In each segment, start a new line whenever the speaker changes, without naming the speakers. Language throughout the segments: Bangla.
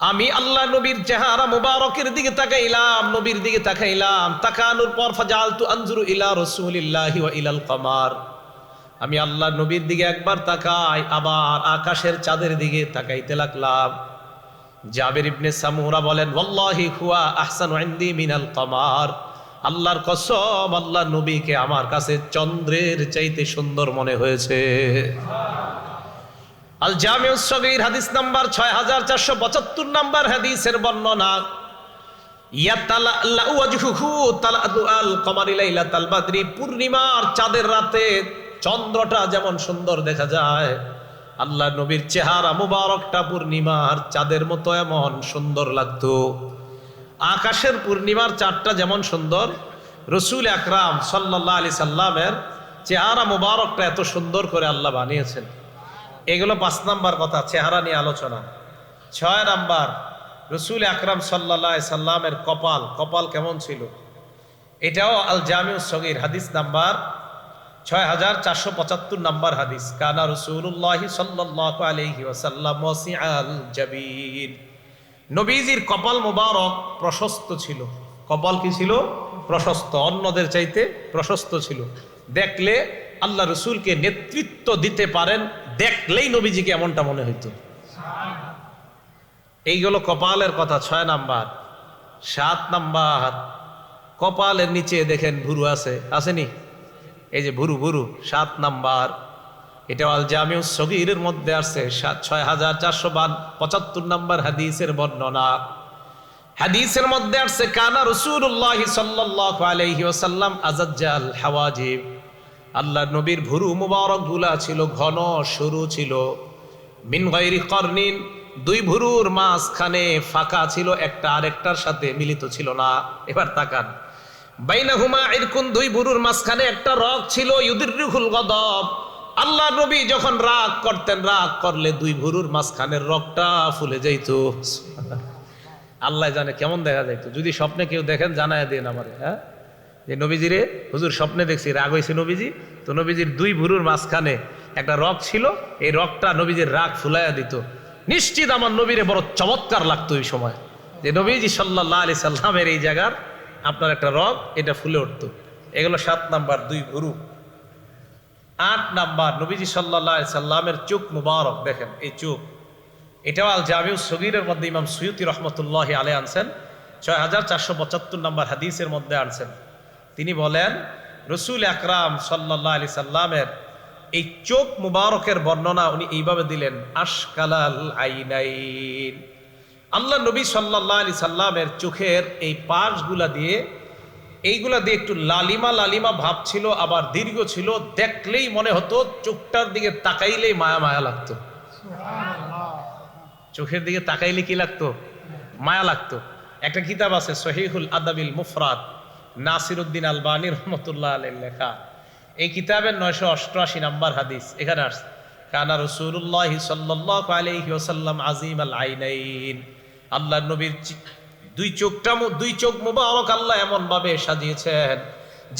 আমি আল্লাহ নবীর চেহারা মুবারকের দিকে তাকাইলাম, নবীর দিকে তাকাইলাম, তাকানোর পর ফাজালতু আনজুরু ইলা রাসূলিল্লাহি ওয়া ইলাল কমার। আমি আল্লাহ নবীর দিকে একবার তাকাই, আবার আকাশের চাঁদের দিকে তাকাইতে লাগলাম। জাবির ইবনে সামুরা বলেন, ওয়াল্লাহি হুয়া আহসানু ইনদি মিনাল কমার। আল্লাহর কসম, আল্লাহ নবীকে আমার কাছে চন্দ্রের চাইতে সুন্দর মনে হয়েছে। আল জামিউস সগীর হাদিস নাম্বার 6475 নাম্বার হাদিসের বর্ণনা, ইয়াতালাল্লাহু ওয়াজহুহু তালাদু আল কমারি লাইলাতাল বাদরি। পূর্ণিমার চাঁদের রাতে চন্দ্রটা যেমন সুন্দর দেখা যায়, আল্লাহ নবীর চেহারা মুবারকটা পূর্ণিমার চাঁদের মতো এমন সুন্দর লাগতো। আকাশের পূর্ণিমার চাঁদটা যেমন সুন্দর, রাসূল আকরাম সাল্লাল্লাহু আলাইহি সাল্লামের চেহারা মুবারকটা এত সুন্দর করে আল্লাহ বানিয়েছেন। এগুলো 5 নাম্বার কথা, চেহারা নিয়ে আলোচনা। 6 নাম্বার, রাসূল আকরাম সাল্লাল্লাহু আলাইহি সাল্লামের কপাল কেমন ছিল, এটাও আল জামিউস সগীর হাদিস নাম্বার 6475 নাম্বার হাদিস। কানা রাসূলুল্লাহি সাল্লাল্লাহু আলাইহি ওয়াসাল্লাম ওয়াসিআল জাবিন। নবীজির কপাল মুবারক প্রশস্ত ছিল। কপাল কি ছিল? প্রশস্ত, অন্যদের চাইতে প্রশস্ত ছিল। দেখলে আল্লাহ রসুলকে নেতৃত্ব দিতে পারেন, দেখলেই নবীজিকে এমনটা মনে হইতো। এইগুলো কপালের কথা 6 নাম্বার। 7 নাম্বার, কপালের নিচে দেখেন ভুরু আছে, আসেনি? এই যে ভুরু 7 নাম্বার। এটা আল জামিউস সগীরের মধ্যে আছে 6475 নাম্বার হাদিসের বর্ণনা। হাদিসের মধ্যে আছে, কানা রাসূলুল্লাহ সাল্লাল্লাহু আলাইহি ওয়াসাল্লাম আজাজ্জাল হাওয়াজিব। আল্লাহ নবীর ভুরু মুবারক গুলা ছিল ঘন, সরু ছিল। মিন গায়রি করনিন, 2 ভুরুর মাঝখানে ফাঁকা ছিল, একটা আরেকটার সাথে মিলিত ছিল না। এবার তাকান, বাইনাহুমা ইরকুন, 2 ভুরুর মাঝখানে একটা রগ ছিল। ইউদিররুহুল গদব, আল্লাহ নবী যখন রাগ করতেন, রাগ করলে 2 ভুরুর মাঝখানের রগটা ফুলে যাইত। আল্লাহ জানে কেমন দেখা যাইতো। যদি স্বপ্নে কেউ দেখেন জানায় দেন আমারে, হ্যাঁ, যে নবীজিরে হুজুর স্বপ্নে দেখছি রাগ হয়েছে নবীজি। তো নবীজির 2 ভুরুর মাঝখানে একটা রগ ছিল, এই রগটা নবীজির রাগ ফুলাইয়া দিত। নিশ্চিত আমার নবীরে বড় চমৎকার লাগতো এই সময়, যে নবীজি সাল্লাল্লাহু আলাইহি সাল্লামের এই জায়গার আপনার একটা রগ, এটা ফুলে উঠতো। এগুলো 7 নাম্বার, 2 ভুরু। 8 নাম্বার, নবীজি সাল্লাল্লাহু আলাইহি সাল্লামের চোখ মুবারক দেখেন, এই চোখ, এটাও আল জামিউস সগীরের মধ্যে ইমাম সুয়ুতি রহমতুল্লাহি আলাইহি আনছেন, 6475 নাম্বার হাদিসের মধ্যে আনছেন। তিনি বলেন, রাসূল আকরাম সাল্লাল্লাহু আলাইহি সাল্লামের এই চোখ মুবারকের বর্ণনা উনি এইভাবে দিলেন, আশকালাল আইনাইন। আল্লাহ নবী সাল্লাল্লাহু আলাইহি সাল্লামের চোখের এই পাশগুলা দিয়ে, এইগুলা দিয়ে একটু লালিমা ভাব ছিল, আবার দীর্ঘ ছিল। দেখলেই মনে হতো, চোখটার দিকে তাকাইলেই মায়া লাগতো। চোখের দিকে তাকাইলে কি লাগতো? মায়া লাগতো। একটা কিতাব আছে সহিহুল আদাবিল মুফরাদ, নাসিরউদ্দিন আলবানী রহমতুল্লাহ আলাইহির লেখা। এই কিতাবের 988 নাম্বার হাদিস এখানে আসছে, কানা রাসূলুল্লাহ সাল্লাল্লাহু আলাইহি ওয়াসাল্লাম আজিমাল আইনাইন। আল্লাহ নবীর 2 চোখ মুবারক আল্লাহ এমন ভাবে সাজিয়েছেন,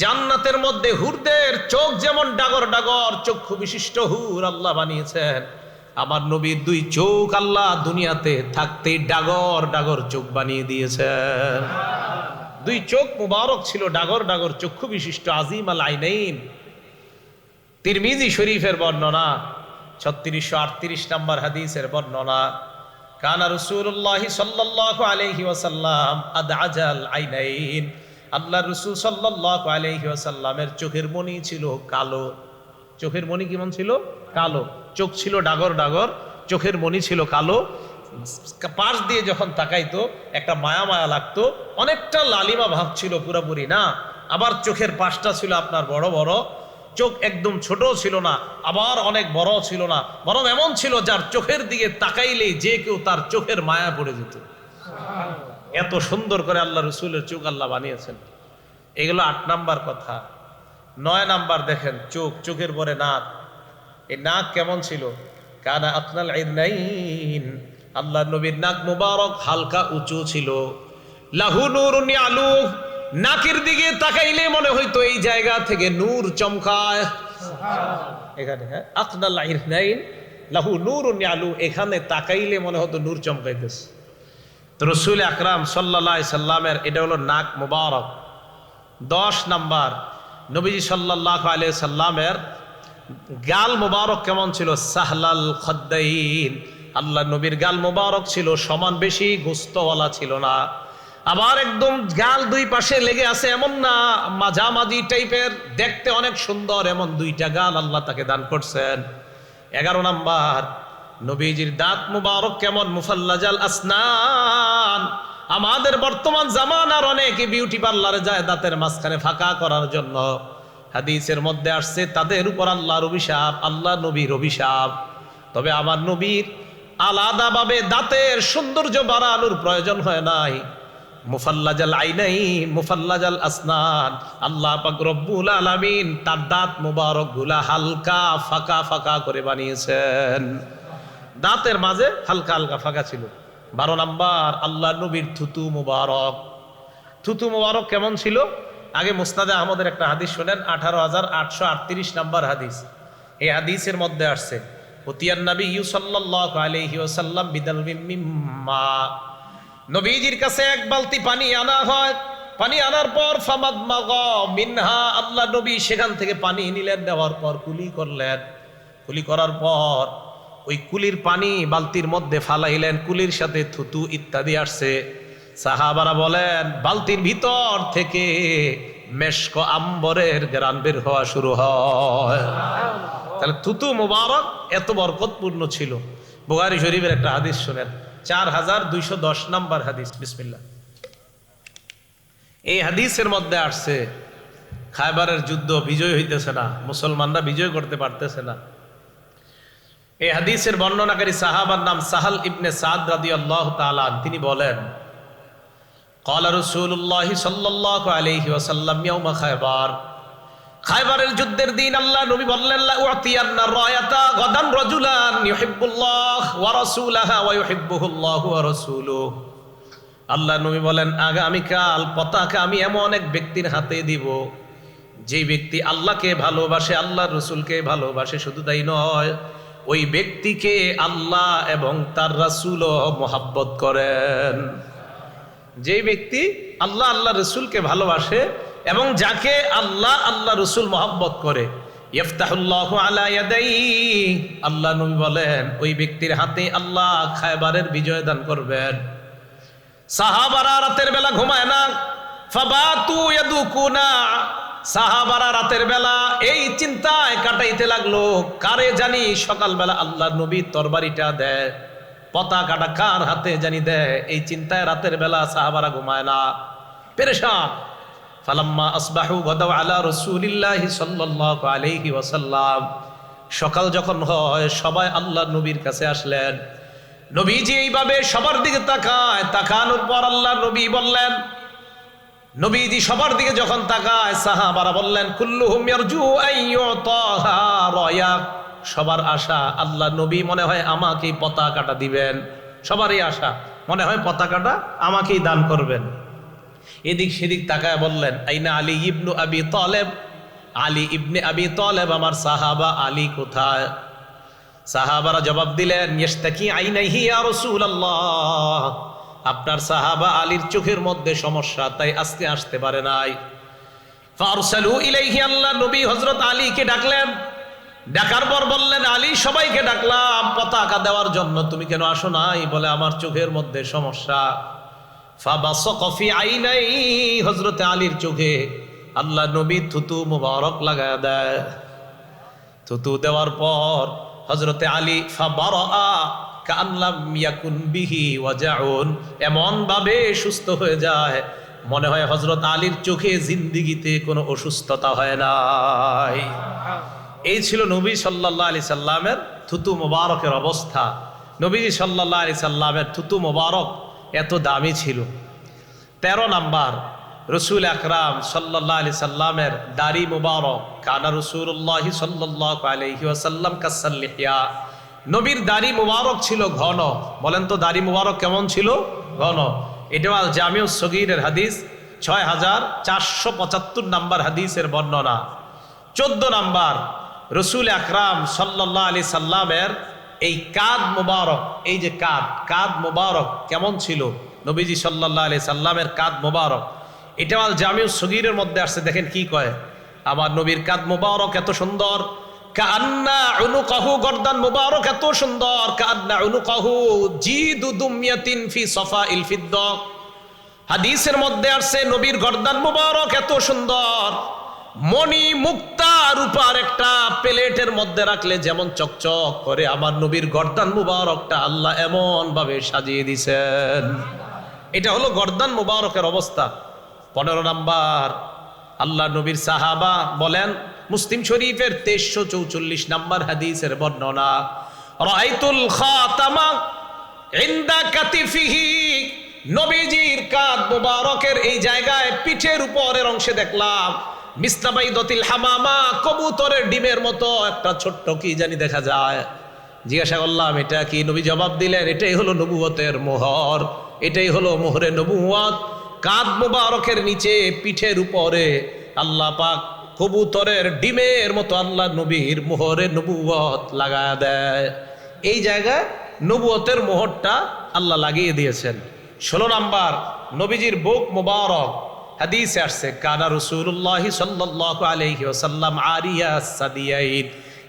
জান্নাতের মধ্যে হুরদের চোখ যেমন ডাগর চক্ষু বিশিষ্ট হুর আল্লাহ বানিয়েছেন, আমার নবীর 2 চোখ আল্লাহ দুনিয়াতে থাকতেই ডাগর চোখ বানিয়ে দিয়েছেন। 2 চোখ মুবারক ছিল ডাগর চক্ষু বিশিষ্ট, আজিম আল আইনাইন। তিরমিজি শরীফের বর্ণনা, 3638 নাম্বার হাদিসের বর্ণনা, কানা রাসূলুল্লাহ সাল্লাল্লাহু আলাইহি ওয়াসাল্লাম আদআজাল আইনাইন। আল্লাহ রাসূল সাল্লাল্লাহু আলাইহি ওয়াসাল্লামের চোখের মণি ছিল কালো। চোখের মণি কেমন ছিল? কালো। চোখ ছিল ডাগর, চোখের মণি ছিল কালো। পাশ দিয়ে যখন তাকাইতো একটা মায়া লাগতো, অনেকটা লালিমা ভাব ছিল, পুরোপুরি না। আবার চোখের পাশটা ছিল আপনার বড়, চোখ একদম ছোট ছিল না, আবার অনেক বড় ছিল না, বরং এমন ছিল যার চোখের দিকে তাকাইলেই যে কেউ তার চোখের মায়া পড়ে যেত। এত সুন্দর করে আল্লাহ রসুলের চোখ আল্লাহ বানিয়েছেন। এগুলো 8 নাম্বার কথা। 9 নাম্বার দেখেন, চোখের পরে নাক। এই নাক কেমন ছিল? কানা আকনাল আইনাইন। আল্লাহ নবীর নাক মুবারক হালকা উঁচু ছিল। লাহু নূরুন ইয়ালু, নাকের দিকে তাকাইলে মনে হইতো এই জায়গা থেকে নূর চমকায়। এখানে আকনাল আইনাইন লাহু নূরুন ইয়ালু, এখানে তাকাইলে মনে হতো নূর চমকাইতেছে। তো রসুল আকরাম সাল্লাল্লাহু আলাইহি সাল্লামের এটা হলো নাক মুবারক। 10 নাম্বার, নবীজি সাল্লাল্লাহু আলাইহি সাল্লামের গাল মুবারক কেমন ছিল? সাহলাল খদ্দাইন। আল্লাহ নবীর গাল মুবারক ছিল সমান, বেশি গোস্তওয়ালা ছিল না। আবার একদম গাল দুই পাশে লেগে আছে এমন না, মাঝামাঝি টাইপের, দেখতে অনেক সুন্দর, এমন দুইটা গাল আল্লাহ তাকে দান করছেন। 11 নাম্বার, নবীজির দাঁত মুবারক কেমন? মুফাল্লাজাল আসনান। আমাদের বর্তমান জামানার অনেকে বিউটি পার্লারে যায় দাঁতের মাঝখানে ফাঁকা করার জন্য। হাদিসের মধ্যে আসছে তাদের উপর আল্লাহর অভিশাপ, আল্লাহ নবীর অভিশাপ। তবে আমার নবীর আলাদাভাবে দাঁতের সৌন্দর্য বাড়ানোর প্রয়োজন হয় নাই। মুফাল্লাজাল আইনাইন, মুফাল্লাজাল আসনান, আল্লাহ পাক রব্বুল আলামিন তার দাঁত মুবারক গুলা হালকা ফাঁকা ফাঁকা করে বানিয়েছেন। দাঁতের মাঝে হালকা হালকা ফাঁকা ছিল। 12 নাম্বার, আল্লাহ নবীর থুতু মুবারক। থুতু মুবারক কেমন ছিল? আগে মুসনাদে আহমদের একটা হাদিস শোনেন, 18,838 নাম্বার হাদিস। এই হাদিসের মধ্যে আসছে উতিয়ান নবী সাল্লাল্লাহু আলাইহি ওয়াসাল্লাম বিদালবিম মিম্মা। নবীজির কাছে এক বালতি পানি আনা হয়। পানি আনার পর ফামাদমাগা মিনহা, আল্লাহ নবী সেখান থেকে পানি নিলেন, নেওয়ার পর কুলি করলেন। কুলি করার পর ওই কুলির পানি বালতির মধ্যে ফালাইলেন, কুলির সাথে থুতু ইত্যাদি আসছে। সাহাবারা বলেন বালতির ভিতর থেকে মেশক আম্বরের ঘ্রাণ বের হওয়া শুরু হয়। তাহলে থুতু মুবারক এত বরকতপূর্ণ ছিল। বুখারী শরীফের একটা হাদিস শুনেন, 4210 নাম্বার হাদিস। বিসমিল্লাহ। এই হাদিসের মধ্যে আসছে খায়বারের যুদ্ধ বিজয় হইতেছে না, মুসলমানরা বিজয় করতে পারতেছে না। এই হাদিসের বর্ণনাকারী সাহাবার নাম সাহাল ইবনে সাদ রাদিয়াল্লাহু তাআলা। তিনি বলেন ক্বালা রাসূলুল্লাহ সাল্লাল্লাহু আলাইহি ওয়াসাল্লাম ইয়াউমা খায়বার, খায়বারের যুদ্ধের দিন আল্লাহ নবী বললেন লা উতিয়ান্না রায়াতা গাদান রাজুলান ইউহিব্বুল্লাহ ওয়া রাসূলুহু ওয়া ইউহিব্বুহুল্লাহু ওয়া রাসূলুহু। আল্লাহ নবী বলেন আগামীকাল পতাকা আমি এমন এক ব্যক্তির হাতে দিব যে ব্যক্তি আল্লাহকে ভালোবাসে, আল্লাহর রাসূলকে ভালোবাসে। শুধু তাই নয়, ওই ব্যক্তিকে আল্লাহ এবং তার রাসূলও মহব্বত করেন। যে ব্যক্তি আল্লাহ আল্লাহ রাসূলকে ভালোবাসে এবং যাকে আল্লাহ আল্লাহ রাসূল মহব্বত করে, ইফতাহুল্লাহু আলা ইয়াদাইহি, আল্লাহ নবী বলেন ওই ব্যক্তির হাতে আল্লাহ খায়বারের বিজয় দান করবেন। সাহাবারা রাতের বেলা ঘুমায় না, ফাবাতু ইয়াদুকুনা, সাহাবারা রাতের বেলা এই চিন্তায় কাটাইতে লাগলো, কারে জানি সকালবেলা আল্লাহ নবী তরবারিটা দেয়, পতাকাটা কার হাতে জানি দেয়। এই চিন্তায় রাতের বেলা সাহাবারা ঘুমায় না, পেরেশান। ফালাম্মা আসবাহু গাদাউ আলা রাসূলিল্লাহি সাল্লাল্লাহু আলাইহি ওয়াসাল্লাম, সকাল যখন হয় সবাই আল্লাহ নবীর কাছে আসলেন। নবীজি এইভাবে সবার দিকে তাকায়, তাকানোর পর আল্লাহ নবী বললেন, নবীজি সবার দিকে যখন তাকায় সাহাবারা বললেন কুল্লুহুম ইয়ারজু আইয়ুতাহা রায়া, সবার আশা আল্লাহ নবী মনে হয় আমাকেই পতাকাটা দিবেন। সবারই আশা মনে হয় পতাকাটা আমাকেই দান করবেন। এদিক সেদিক তাকায় বললেন আইনা আলী ইবনু আবি তালেব, আলী ইবনে আবি তালেব আমার সাহাবা, আলী কোথায়? সাহাবারা জবাব দিলেন ইস্তাকি আইনাইহি ইয়া রাসূলুল্লাহ, আপনার সাহাবা আলীর চোখের মধ্যে সমস্যা, তাই আজকে আসতে পারে নাই। ফারসালু ইলাইহি, আল্লাহ নবী হযরত আলীকে ডাকলেন। ডাকার পর বললেন আলী সবাইকে ডাকলাম পতাকা দেওয়ার জন্য, তুমি কেন আসো নাই? বলে আমার চোখের মধ্যে সমস্যা। ফাবাসাকা ফি আইনাই, হযরত আলীর চোখে আল্লাহ নবী থুতু মুবারক লাগায় দেয়। থুতু দেওয়ার পর হযরতে আলী ফাবারা কাআল্লাম ইয়াকুন বিহি ওয়াজাউন, এমন ভাবে সুস্থ হয়ে যায় মনে হয় হযরত আলীর চোখে জিন্দেগিতে কোনো অসুস্থতা হয় নাই। এই ছিল নবী সাল্লাল্লাহু আলাইহি সাল্লামের থুতু মুবারকের অবস্থা। নবীজি সাল্লাল্লাহু আলাইহি সাল্লামের থুতু মুবারক এত দামি ছিল। 13 নাম্বার, রসুল আকরাম সাল্লাল্লাহু আলাইহি সাল্লামের দাড়ি মুবারক। কানা রাসূলুল্লাহি সাল্লাল্লাহু আলাইহি ওয়াসাল্লাম কাসাল লিহিয়া, নবীর দাড়ি মুবারক ছিল ঘন। বলেন তো দাড়ি মুবারক কেমন ছিল? ঘন। এটাও আল জামিউস সগীরের হাদিস, 6475 নাম্বার হাদিসের বর্ণনা। 14 নাম্বার, রসুল আকরাম সাল্লাল্লাহু আলাইহি সাল্লামের এই কাঁধ মোবারক, এই যে কাঁধ মোবারক কেমন ছিল নবীজি সাল্লাল্লাহু আলাইহি সাল্লামের কাঁধ মোবারক, এটা আল জামিউ সগীরের মধ্যে আসছে। দেখেন কি কয়, আমার নবীর কাঁধ মোবারক এত সুন্দর, কান্না উনুকাহু, গর্দান মোবারক এত সুন্দর, কান্না উনুকাহু জিদু দুমিয়াতিন ফি সাফাইল ফিদ্দা। হাদিসের মধ্যে আসছে নবীর গর্দান মোবারক এত সুন্দর, মণি মুক্তা রূপার একটা প্লেটের মধ্যে রাখলে যেমন চকচক করে, আমার নবীর গর্দান মুবারকটা আল্লাহ এমন ভাবে সাজিয়ে দিয়েছেন। এটা হলো গর্দান মুবারকের অবস্থা। 15 নাম্বার, আল্লাহ নবীর সাহাবা বলেন, মুসলিম শরীফের 2344 নাম্বার হাদিসের বর্ণনা, রাআইতুল খাতামা ইনদা কাতিফিহি, নবীজির কাঁধ মুবারকের এই জায়গায় পিঠের উপরের অংশে দেখলাম মিসলাবাইদাতিল হামামা, কবুতরের ডিমের মতো একটা ছোট্ট কি জানি দেখা যায়। জিজ্ঞাসা করলাম এটা কি? নবী জবাব দিলেন, এটাই হলো নবুয়তের মোহর, এটাই হলো মোহরে নবুয়ত। কাঁধ মুবারকের নিচে পিঠের উপরে আল্লাহ পাক কবুতরের ডিমের মতো আল্লাহ নবীর মোহরে নবুয়ত লাগায় দেয়। এই জায়গায় নবুয়তের মোহরটা আল্লাহ লাগিয়ে দিয়েছেন। 16 নাম্বার, নবীজির বুক মুবারক, হাদিসে আসছে, কানা রাসূলুল্লাহ সাল্লাল্লাহু আলাইহি ওয়াসাল্লাম আরিয়া সাদিয়াইন,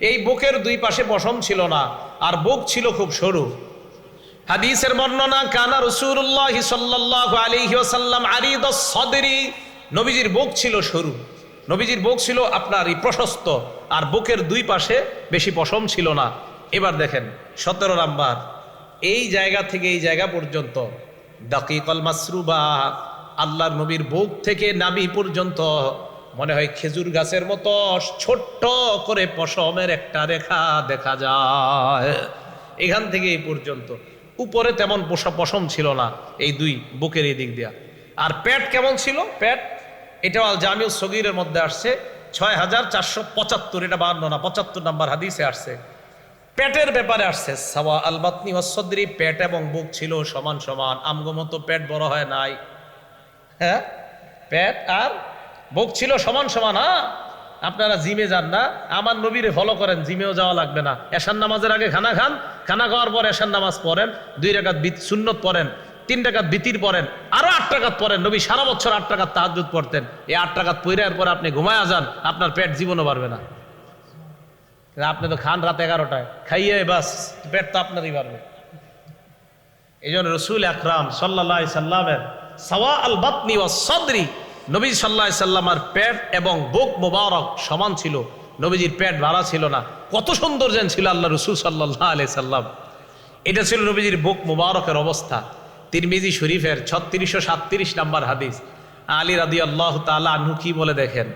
এই বুকের দুই পাশে পশম ছিল না, আর বুক ছিল খুব সরু। হাদিসের বর্ণনা, কানা রাসূলুল্লাহ সাল্লাল্লাহু আলাইহি ওয়াসাল্লাম আরিদাস সাদরি, নবীজির বুক ছিল সরু, নবীজির বুক ছিল আপনার এই প্রশস্ত, আর বুকের দুই পাশে বেশি পশম ছিল না। এবার দেখেন 17 নাম্বার, এই জায়গা থেকে এই জায়গা পর্যন্ত দাকিকাল মাসরুবা, আল্লাহর নবীর বুক থেকে নাভি পর্যন্ত মনে হয় খেজুর গাছের মতো ছোট্ট করে পশমের একটা রেখা দেখা যায়, এখান থেকে এই পর্যন্ত। উপরে তেমন পশম ছিল না এই দুই বুকের এই দিক দিয়া। আর পেট কেমন ছিল? পেট, এটাও আল জামিউ সগীরের মধ্যে আসছে 6475, এটা 52 না 75 নাম্বার হাদিসে আসছে। পেটের ব্যাপারে আসছে, সাওয়া আল বাতনি ওয়াস সদরি, পেট এবং বুক ছিল সমান সমান, আমগো মতো পেট বড় হয় নাই, হ্যাঁ, পেট আর বুক ছিল সমান সমান। হ্যাঁ, আপনারা জিমে যান না, আমার নবীরে ফলো করেন, জিমেও যাওয়া লাগবে না। এশার নামাজের আগে খানা খান, খানা খাওয়ার পর এশার নামাজ পড়েন, 2 রাকাত সুন্নত পড়েন, 3 রাকাত বিতির পড়েন, আরো 8 রাকাত পড়েন। নবী সারা বছর 8 রাকাত তাহাজ্জুদ পড়তেন। এই 8 রাকাত পড়ার পর আপনি ঘুমায়া যান, আপনার পেট জীবনও বাড়বে না। আপনি তো খান রাত 11টায়, খাইয়ে বাস পেট তো আপনারই বাড়বে। এই জন্য রসুল আকরাম সাল্লাল্লাহু আলাইহি সাল্লামের সাওয়া আল বাতনি ওয়াস সদরি, নবী সাল্লাল্লাহু আলাইহি সাল্লামের পেট এবং বুক মোবারক সমান ছিল, নবীজির পেট বাড়া ছিল না। কত সুন্দর যেন ছিল আল্লাহ রসুল সাল্লাল্লাহু আলাইহি সাল্লাম। এটা ছিল নবীজির বুক মোবারকের অবস্থা। তিরমিজি শরীফের 3637 নাম্বার হাদিস, আলী রাদিয়াল্লাহু তাআলা আনহু কি বলে দেখেন,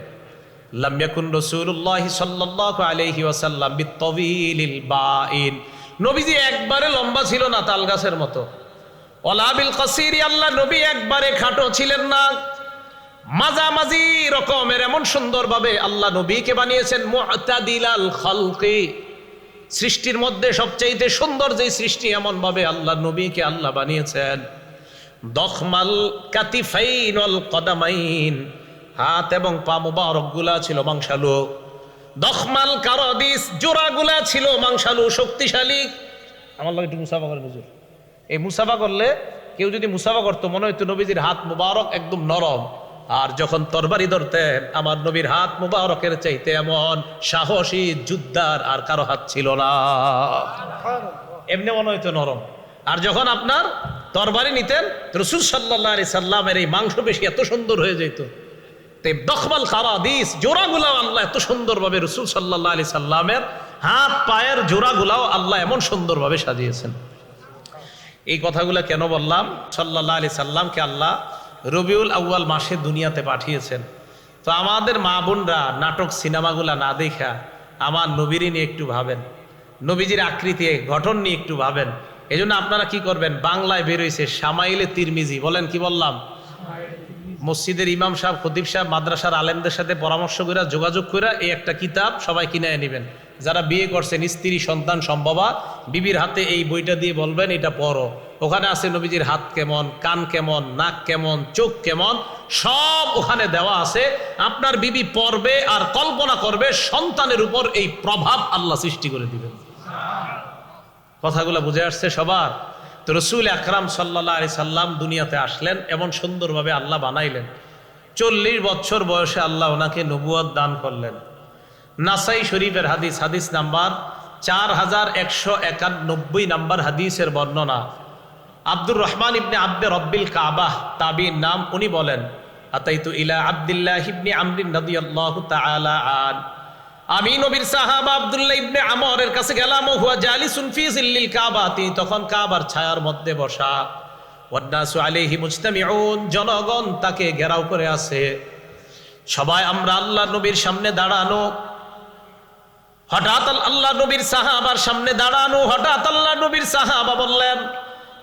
লাম ইয়াকুন রাসূলুল্লাহ সাল্লাল্লাহু আলাইহি ওয়াসাল্লাম বিত্তাবিলিল বাইন, নবীজি একবারে লম্বা ছিল না তাল গাছের মতো, ওয়ালা বিল কাসিরি, আল্লাহ নবী একবারে খাটো ছিলেন না, মাঝামাঝি রকমের এমন সুন্দরভাবে আল্লাহ নবীকে বানিয়েছেন। মুআতাদিলাল খালকি, সৃষ্টির মধ্যে সবচাইতে সুন্দর যে সৃষ্টি, এমন ভাবে আল্লাহ নবীকে আল্লাহ বানিয়েছেন। দখমাল কাতিফাইন ওয়াল কদামাইন, হাত এবং পা মুবারক গুলা ছিল মাংসালু। দখমাল কারাদিস, জোড়াগুলা ছিল মাংসালু, শক্তিশালী। আমার লাগে একটু মুসাফা করেন হুজুর। এই মুসাফা করলে, কেউ যদি মুসাফা করতো মনে হইতো নবীজির হাত মুবারক একদম নরম, আর যখন তরবারি ধরতেন আমার নবীর হাত মুবারকের চাইতে এমন সাহসী যোদ্ধার আর কারো হাত ছিল না, এমনি মনে হইতো নরম। আর যখন আপনার তরবারি নিতেন রাসূল সাল্লাল্লাহু আলাইহি সাল্লামের এই মাংসপেশি এত সুন্দর হয়ে যেত। দখমাল কারাদিস, জোড়াগুলাও আল্লাহ এত সুন্দরভাবে রাসূল সাল্লাল্লাহু আলাইহি সাল্লামের হাত পায়ের জোড়াগুলাও আল্লাহ এমন সুন্দরভাবে সাজিয়েছেন। এই কথাগুলো কেন বললাম? সাল্লাল্লাহু আলাইহি সাল্লামকে আল্লাহ রবিউল আউয়াল মাসে দুনিয়াতে পাঠিয়েছেন। তো আমাদের মা বোনরা নাটক সিনেমাগুলা না দেখা আমার নবীর নিয়ে একটু ভাবেন, নবীজির আকৃতি গঠন নিয়ে একটু ভাবেন। এই জন্য আপনারা কি করবেন, বাংলায় বেরোইছে শামাইলে তিরমিজি, বলেন কি বললাম? মসজিদের ইমাম সাহেব, খতিব সাহেব, মাদ্রাসার আলেমদের সাথে পরামর্শ করে যোগাযোগ করে এই একটা কিতাব সবাই কিনে নেবেন। যারা বিয়ে করছেন, স্ত্রী সন্তান সম্ভবা, বিবির হাতে এই বইটা দিয়ে বলবেন এটা পড়ো। ওখানে আছে নবীজির হাত কেমন, কান কেমন, নাক কেমন, চোখ কেমন, সব ওখানে দেওয়া আছে। আপনার বিবি পড়বে আর কল্পনা করবে সন্তানের উপর এই প্রভাব আল্লাহ সৃষ্টি করে দিবেন। কথাগুলো বুঝে আসছে সবার? তো রসুল আকরাম সাল্লাল্লাহু আলাইহি সাল্লাম দুনিয়াতে আসলেন, এমন সুন্দরভাবে আল্লাহ বানাইলেন। 40 বছর বয়সে আল্লাহ ওনাকে নবুয়ত দান করলেন। নাসাই শরীফের হাদিস, হাদিস নাম্বার 4191 নাম্বার হাদিসের বর্ণনা। আব্দুর রহমান ইবনে আব্দে রব্বিল কাবাহ তাবির নাম, উনি বলেন, আতাইতু ইলা আব্দুল্লাহ ইবনে আমর রাদিয়াল্লাহু তাআলা আন, আমি নবীর সাহাবা আব্দুল্লাহ ইবনে আমরের কাছে গেলাম। ও হুয়া জালিসুন ফি জিল্লিল কাবা, তিনি তখন কাবার ছায়ার মধ্যে বসা। ওয়ান্নাসু আলাইহি মুজতামিউন, জনগণ তাকে ঘেরাও করে আছে। সবাই আমরা আল্লাহ নবীর সামনে দাঁড়ানো। হঠাৎ আল্লাহ নবীর সাহাবার সামনে দাঁড়ানো, হঠাৎ আল্লাহ নবীর সাহাবা বললেন,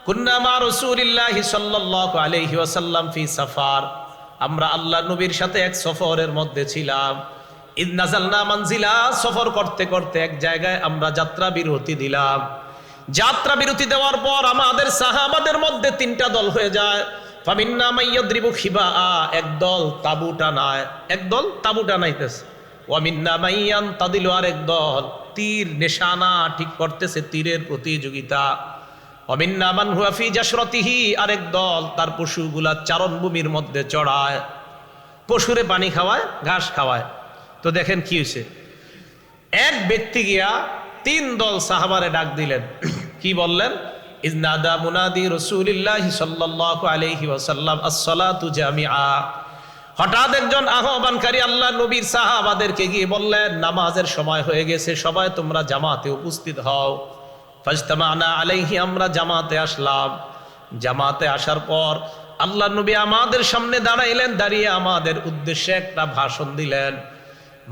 কুন্না মা রাসূলিল্লাহি সাল্লাল্লাহু আলাইহি ওয়াসাল্লাম ফি সাফার, আমরা আল্লাহ নবীর সাথে এক সফরের মধ্যে ছিলাম। ইদ নাযালনা মানজিলা, সফর করতে করতে এক জায়গায় আমরা যাত্রা বিরতি দিলাম। যাত্রা বিরতি দেওয়ার পর আমাদের সাহাবাদের মধ্যে 3টা দল হয়ে যায়। ফামিন্না মাইয়াদ্রিবু খিবা, একদল তাবু টানায়, একদল তাবু টানাইতেছে। ওয়ামিন্না মাইয়ান তাদিলু, আরেক দল তীর নিশানা ঠিক করতেছে, তীরের প্রতিযোগিতা। ওয়ামিন্না মান হুয়া ফি জাশরাতিহি, আরেক দল তার পশুগুলা চারণভূমির মধ্যে চড়ায়, পশুরে পানি খাওয়ায়, ঘাস খাওয়ায়। তো দেখেন কি হয়েছে, এক ব্যক্তি গিয়া 3 দল সাহাবারে ডাক দিলেন। কি বললেন? ইজনাদা মুনাদি রাসূলিল্লাহি সাল্লাল্লাহু আলাইহি ওয়াসাল্লাম আস-সালাতু জামিআ, হঠাৎ একজন আহ্বানকারী আল্লাহ নবীর সাহাবাদেরকে গিয়ে বললেন, নামাজের সময় হয়ে গেছে, সবাই তোমরা জামাতে উপস্থিত হও। ফাজতামানা আলাইহি, আমরা জামাতে আসলাম। জামাতে আসার পর আল্লাহ নবী আমাদের সামনে দাঁড়াইলেন, দাঁড়িয়ে আমাদের উদ্দেশ্যে একটা ভাষণ দিলেন।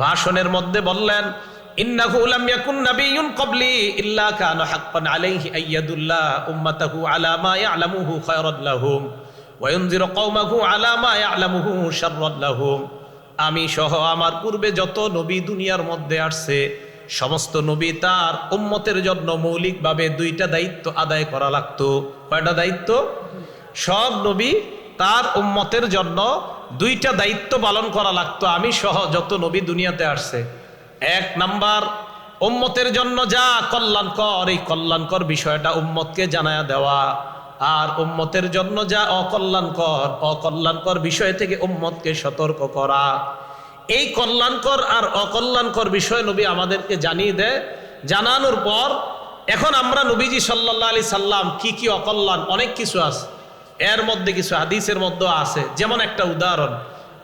ভাষণের মধ্যে বললেন, ইন্নাহু লাম ইয়াকুন নাবিয়্যুন ক্বাবলি ইল্লা কানা হাক্কান আলাইহি আইয়াদুল্লাহ উম্মাতাহু আলা মা ইয়ালামুহু খায়রান লাহুম ওয়া ইউনজিরু কওমাহু আলা মা ইয়ালামুহু শাররান লাহুম। আমি সহ আমার পূর্বে যত নবী দুনিয়ার মধ্যে আসছে, সমস্ত নবী তার উম্মতের জন্য মৌলিকভাবে 2টা দায়িত্ব আদায় করা লাগতো। কয়টা দায়িত্ব? সব নবী তার উম্মতের জন্য 2টা দায়িত্ব পালন করা লাগতো, আমি সহ যত নবী দুনিয়াতে আসছে। 1 নাম্বার, উম্মতের জন্য যা কল্যাণকর, এই কল্যাণকর বিষয়টা উম্মতকে জানায়া দেওয়া। আর উম্মতের জন্য যা অকল্যাণকর, অকল্যাণকর বিষয় থেকে উম্মতকে সতর্ক করা। এই কল্যাণকর আর অকল্যাণকর বিষয় নবী আমাদেরকে জানিয়ে দেয়। জানানোর পর এখন আমরা নবীজি সাল্লাল্লাহু আলাইহি সাল্লাম কি কি অকল্যাণ, অনেক কিছু আছে, এর মধ্যে কিছু হাদিসের মধ্যে আছে। যেমন একটা উদাহরণ,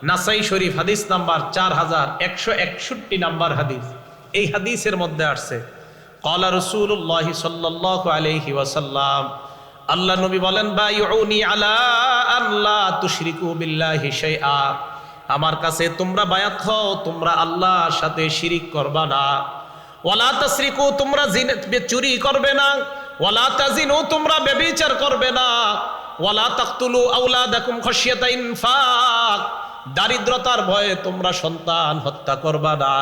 নাসাই শরীফ হাদিস নাম্বার 4161 নাম্বার হাদিস। এই হাদিসের মধ্যে আসছে, ক্বালা রাসূলুল্লাহ সাল্লাল্লাহু আলাইহি ওয়াসাল্লাম, আল্লাহ নবী বলেন, বাইউনি আলা আন লা তুশরিকু বিল্লাহি শাইআ, আমার কাছে তোমরা বায়াত হও, তোমরা আল্লাহর সাথে শিরিক করবা না। ওয়ালা তাসরিকু, তোমরা চুরি করবে না। ওয়ালা তাজিনু, তোমরা ব্যভিচার করবে না। ওয়ালা তাকতুলু আওলাদাকুম খাশিয়াতা ইনফাক, দারিদ্রতার ভয়ে তোমরা সন্তান হত্যা করবা না।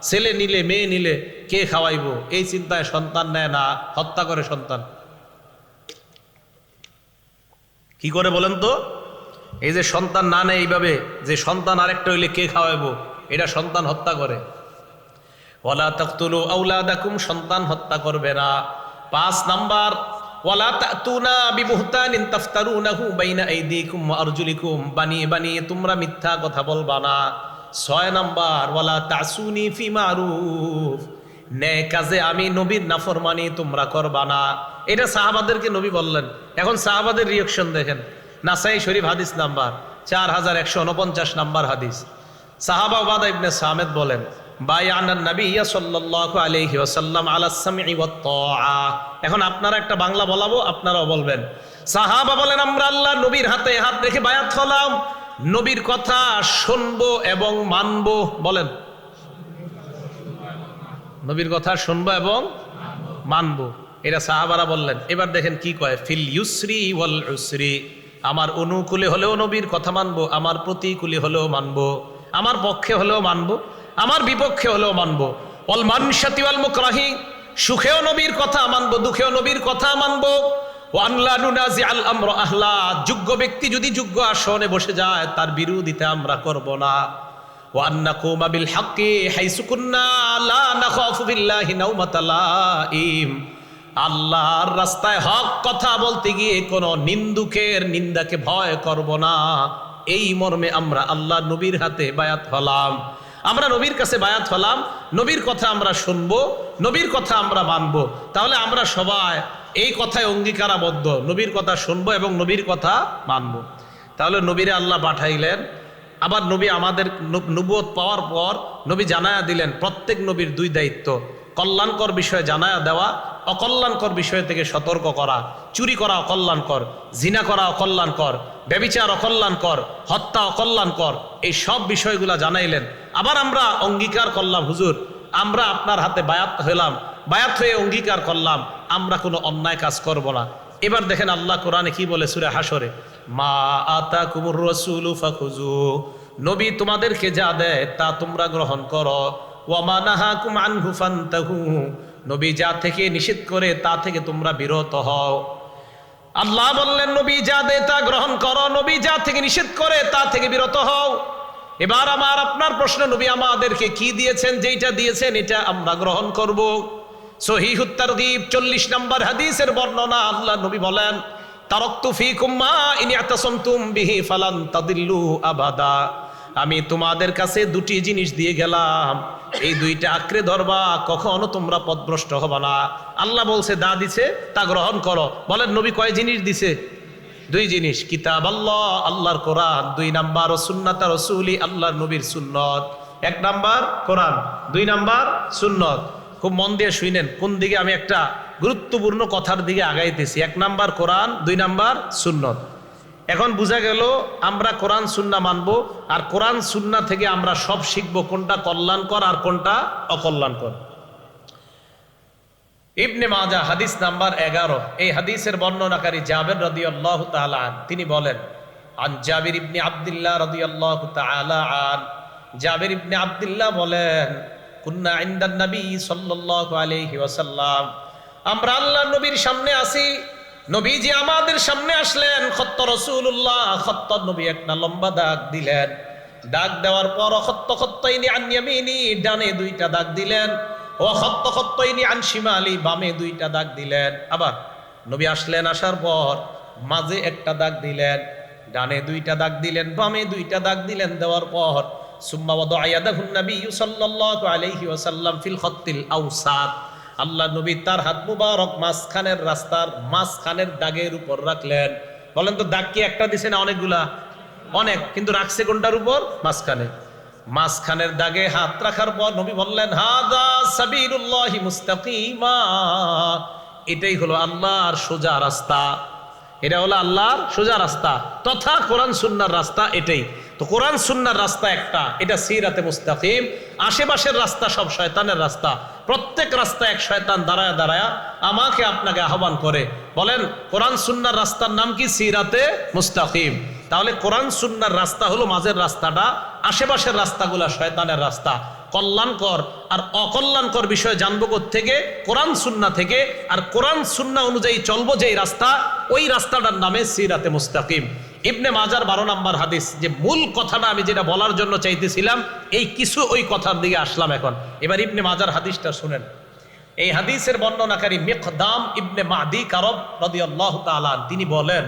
ছেলে নিলে মেয়ে নিলে কে খাওয়াইবো, এই চিন্তায় সন্তান নেয় না, হত্যা করে সন্তান। কি করে বলেন তো? এই যে সন্তান না নেয় এইভাবে, যে সন্তান আরেকটা হইলে কে খাওয়াইবো, এটা সন্তান হত্যা করে। ওয়ালা তাকতুলু আওলাদাকুম, সন্তান হত্যা করবে না। 5 নাম্বার, ওয়ালা তাতুনা বিবুহতানিন তাফতারুনাহু বাইনা আইদিকুম ওয়া আরজুলিকুম, বানিয়ে বানিয়ে তোমরা মিথ্যা কথা বলবা না। 6 নাম্বার, ওয়ালা তাসুনি ফি মারুফ, ন্যায় কাজে আমি নবীর নাফরমানি তোমরা করবা না। এটা সাহাবাদেরকে নবী বললেন। এখন সাহাবাদের রিঅ্যাকশন দেখেন। নাসাই শরীফ হাদিস নাম্বার 4149 নাম্বার হাদিস। সাহাবা উবাদা ইবনে সামিত বলেন, বায়ানান নাবিয়্যা সাল্লাল্লাহু আলাইহি ওয়াসাল্লাম আলা সামঈ ওয়াত তাআ। এখন আপনারা একটা বাংলা বলাবো, আপনারাও বলবেন। সাহাবা বলেন, আমরা আল্লাহ নবীর হাতে হাত রেখে বায়াত হলাম, নবীর কথা শুনবো এবং মানবো। বলেন, নবীর কথা শুনবো এবং মানবো, এটা সাহাবারা বললেন। এবার দেখেন কি কয়, ফিল ইউসরি ওয়াল উসরি, আমার অনুকূলে হলেও নবীর কথা মানবো, আমার প্রতিকূলে হলেও মানবো, আমার পক্ষে হলেও মানবো, আমার বিপক্ষে হলেও মানবো। ওয়াল মানশাতি ওয়াল মুকরাহি, সুখেও নবীর কথা মানবো, দুঃখেও নবীর কথা মানবো। ওয়ান লা নুনাজি আল আমর আহলা, যোগ্য ব্যক্তি যদি যোগ্য আসনে বসে যায় তার বিরোধিতা আমরা করব না। ওয়ান নাকুমা বিল হাক্কি হাইসু কুন্না লা নাখাফু বিল্লাহি নাওমাতা লাইম, আল্লাহর রাস্তায় হক কথা বলতে গিয়ে কোনো নিন্দুকের নিন্দাকে ভয় করব না, এই মর্মে আমরা আল্লাহ নবীর হাতে বায়াত হলাম। আমরা নবীর কাছে বায়াত হলাম, নবীর কথা আমরা শুনবো, নবীর কথা আমরা মানবো। তাহলে আমরা সবাই এই কথায় অঙ্গীকারাবদ্ধ, নবীর কথা শুনবো এবং নবীর কথা মানবো। তাহলে নবীরে আল্লাহ পাঠাইলেন। আবার নবী আমাদের নবুয়ত পাওয়ার পর নবী জানায়া দিলেন প্রত্যেক নবীর দুই দায়িত্ব: কল্যাণকর বিষয়ে জানায়া দেওয়া, অকল্যাণকর বিষয় থেকে সতর্ক করা। চুরি করা অকল্যাণকর, জিনা করা অকল্যাণকর, ব্যভিচার অকল্যাণকর, হত্যা অকল্যাণকর, এই সব বিষয়গুলা জানাইলেন। আবার আমরা অঙ্গীকার করলাম, হুজুর আমরা আপনার হাতে বায়াত হলাম, বায়াত হয়ে অঙ্গীকার করলাম আমরা কোনো অন্যায় কাজ করব না। এবার দেখেন আল্লাহ কোরআনে কি বলে সূরা হাসরে, মা আতাকুমুর রাসূলু ফাখুযু, নবী তোমাদেরকে যা দেয় তা তোমরা গ্রহণ করো, ওয়া মা নাহাকুম আনহু ফান্তাহু, নবী যা থেকে নিষেধ করে তা থেকে তোমরা বিরত হও। আল্লাহ বললেন নবী যা দেয় তা গ্রহণ করো, নবী যা থেকে নিষেধ করে তা থেকে বিরত হও। এবার আমার আপনার প্রশ্ন, নবী আমাদেরকে কি দিয়েছেন? যেইটা দিয়েছেন এটা আমরা গ্রহণ করব। সহিহুত তারগীব 40 নম্বর হাদিসের বর্ণনা, আল্লাহ নবী বলেন, তারাকতু ফীকুম মা ইন ইয়াতাসামতুম বিহি ফালান তাদিল্লু আবাদা, আমি তোমাদের কাছে দুটি জিনিস দিয়ে গেলাম, এই দুইটা আঁকড়ে ধরবা, কখনো তোমরা পথভ্রষ্ট হবে না। আল্লাহ বলছে দা দিছে তা গ্রহণ করো। বলেন নবী কয় জিনিস দিছে? দুই জিনিস, কিতাব আল্লাহ, আল্লাহর কোরআন, 2 নাম্বার ও সুন্নাত রাসূলি, আল্লাহর নবীর সুন্নত। 1 নাম্বার কোরআন, 2 নাম্বার সুন্নত। খুব মন দিয়ে শুনেন কোন দিকে আমি একটা গুরুত্বপূর্ণ কথার দিকে আগাইতেছি। 1 নাম্বার কোরআন, 2 নাম্বার সুন্নত। এখন বোঝা গেল আমরা কোরআন সুন্না মানবো, আর কোরআন সুন্না থেকে আমরা সব শিখবো কোনটা কল্যাণকর আর কোনটা অকল্যাণকর। ইবনে মাজাহ হাদিস নাম্বার 11, এই হাদিসের বর্ণনাকারী জাবের রাদিয়াল্লাহু তাআলা আন, তিনি বলেন, আন জাবির ইবনে আব্দুল্লাহ রাদিয়াল্লাহু তাআলা আন, জাবির ইবনে আব্দুল্লাহ বলেন, কুন্না ইনদান নবী সাল্লাল্লাহু আলাইহি ওয়াসাল্লাম, আমরা আল্লাহর নবীর সামনে আসি, নবীজি আমাদের সামনে আসলেন, খত্ত রাসূলুল্লাহ, খত্ত নবী একটা লম্বা দাগ দিলেন, দাগ দেওয়ার পর খত্ত খত্তাইনি আন ইয়ামিনি, ডানে 2টা দাগ দিলেন, ও খত্ত খত্তাইনি আন শিমালি, বামে 2টা দাগ দিলেন। আবার নবী আসলেন, আসার পর মাঝে একটা দাগ দিলেন, ডানে 2টা দাগ দিলেন, বামে 2টা দাগ দিলেন। দেওয়ার পর সুম্মা ওয়াদা'a ইয়াদাহু নবী সাল্লাল্লাহু আলাইহি ওয়াসাল্লাম ফিল খত্তিল আওসাত, আল্লাহ নবী তার হাত মুবারক মাঝখানের রাস্তার মাঝখানের দাগের উপর রাখলেন। বলেন তো দাগ কি একটা দিছে না অনেকগুলা? অনেক, কিন্তু রাখছে কোনটার উপর? মাঝখানে। মাঝখানের দাগে হাত রাখার পর নবী বললেন, হাদা সাবিলুল্লাহি মুস্তাকিমা, এটাই হলো আল্লাহর সোজা রাস্তা, এটা হলো আল্লাহর সোজা রাস্তা তথা কোরআন সুন্নাহর রাস্তা। এটাই তো কোরআন সুন্নাহর রাস্তা একটা, এটা সিরাতে মুস্তাকিম। আশেপাশের রাস্তা সব শয়তানের রাস্তা, প্রত্যেক রাস্তা এক শয়তান দাঁড়ায় দাঁড়ায় আমাকে আপনাকে আহ্বান করে। বলেন কোরআন সুন্নাহর রাস্তার নাম কি? সিরাতে মুস্তাকিম। তাহলে কোরআন সুন্নাহর রাস্তা হলো মাঝের রাস্তাটা, আশেপাশের রাস্তাগুলা শয়তানের রাস্তা। কল্যাণকর আর অকল্যাণকর বিষয় জানবো থেকে? কোরআন সুন্না থেকে। আর কোরআন সুন্না অনুযায়ী চলবো যেই রাস্তা, ওই রাস্তাটার নামে সিরাতে মুস্তাকিম। ইবনে মাজার 12 নম্বর হাদিস, যে মূল কথাটা আমি যেটা বলার জন্য চাইতেছিলাম, এই কিছু ওই কথার দিকে আসলাম এখন। এবার ইবনে মাজার হাদিসটা শুনেন। এই হাদিসের বর্ণনাকারী মিকদাম ইবনে মাদি কারব রাদিয়াল্লাহু তাআলা, তিনি বলেন,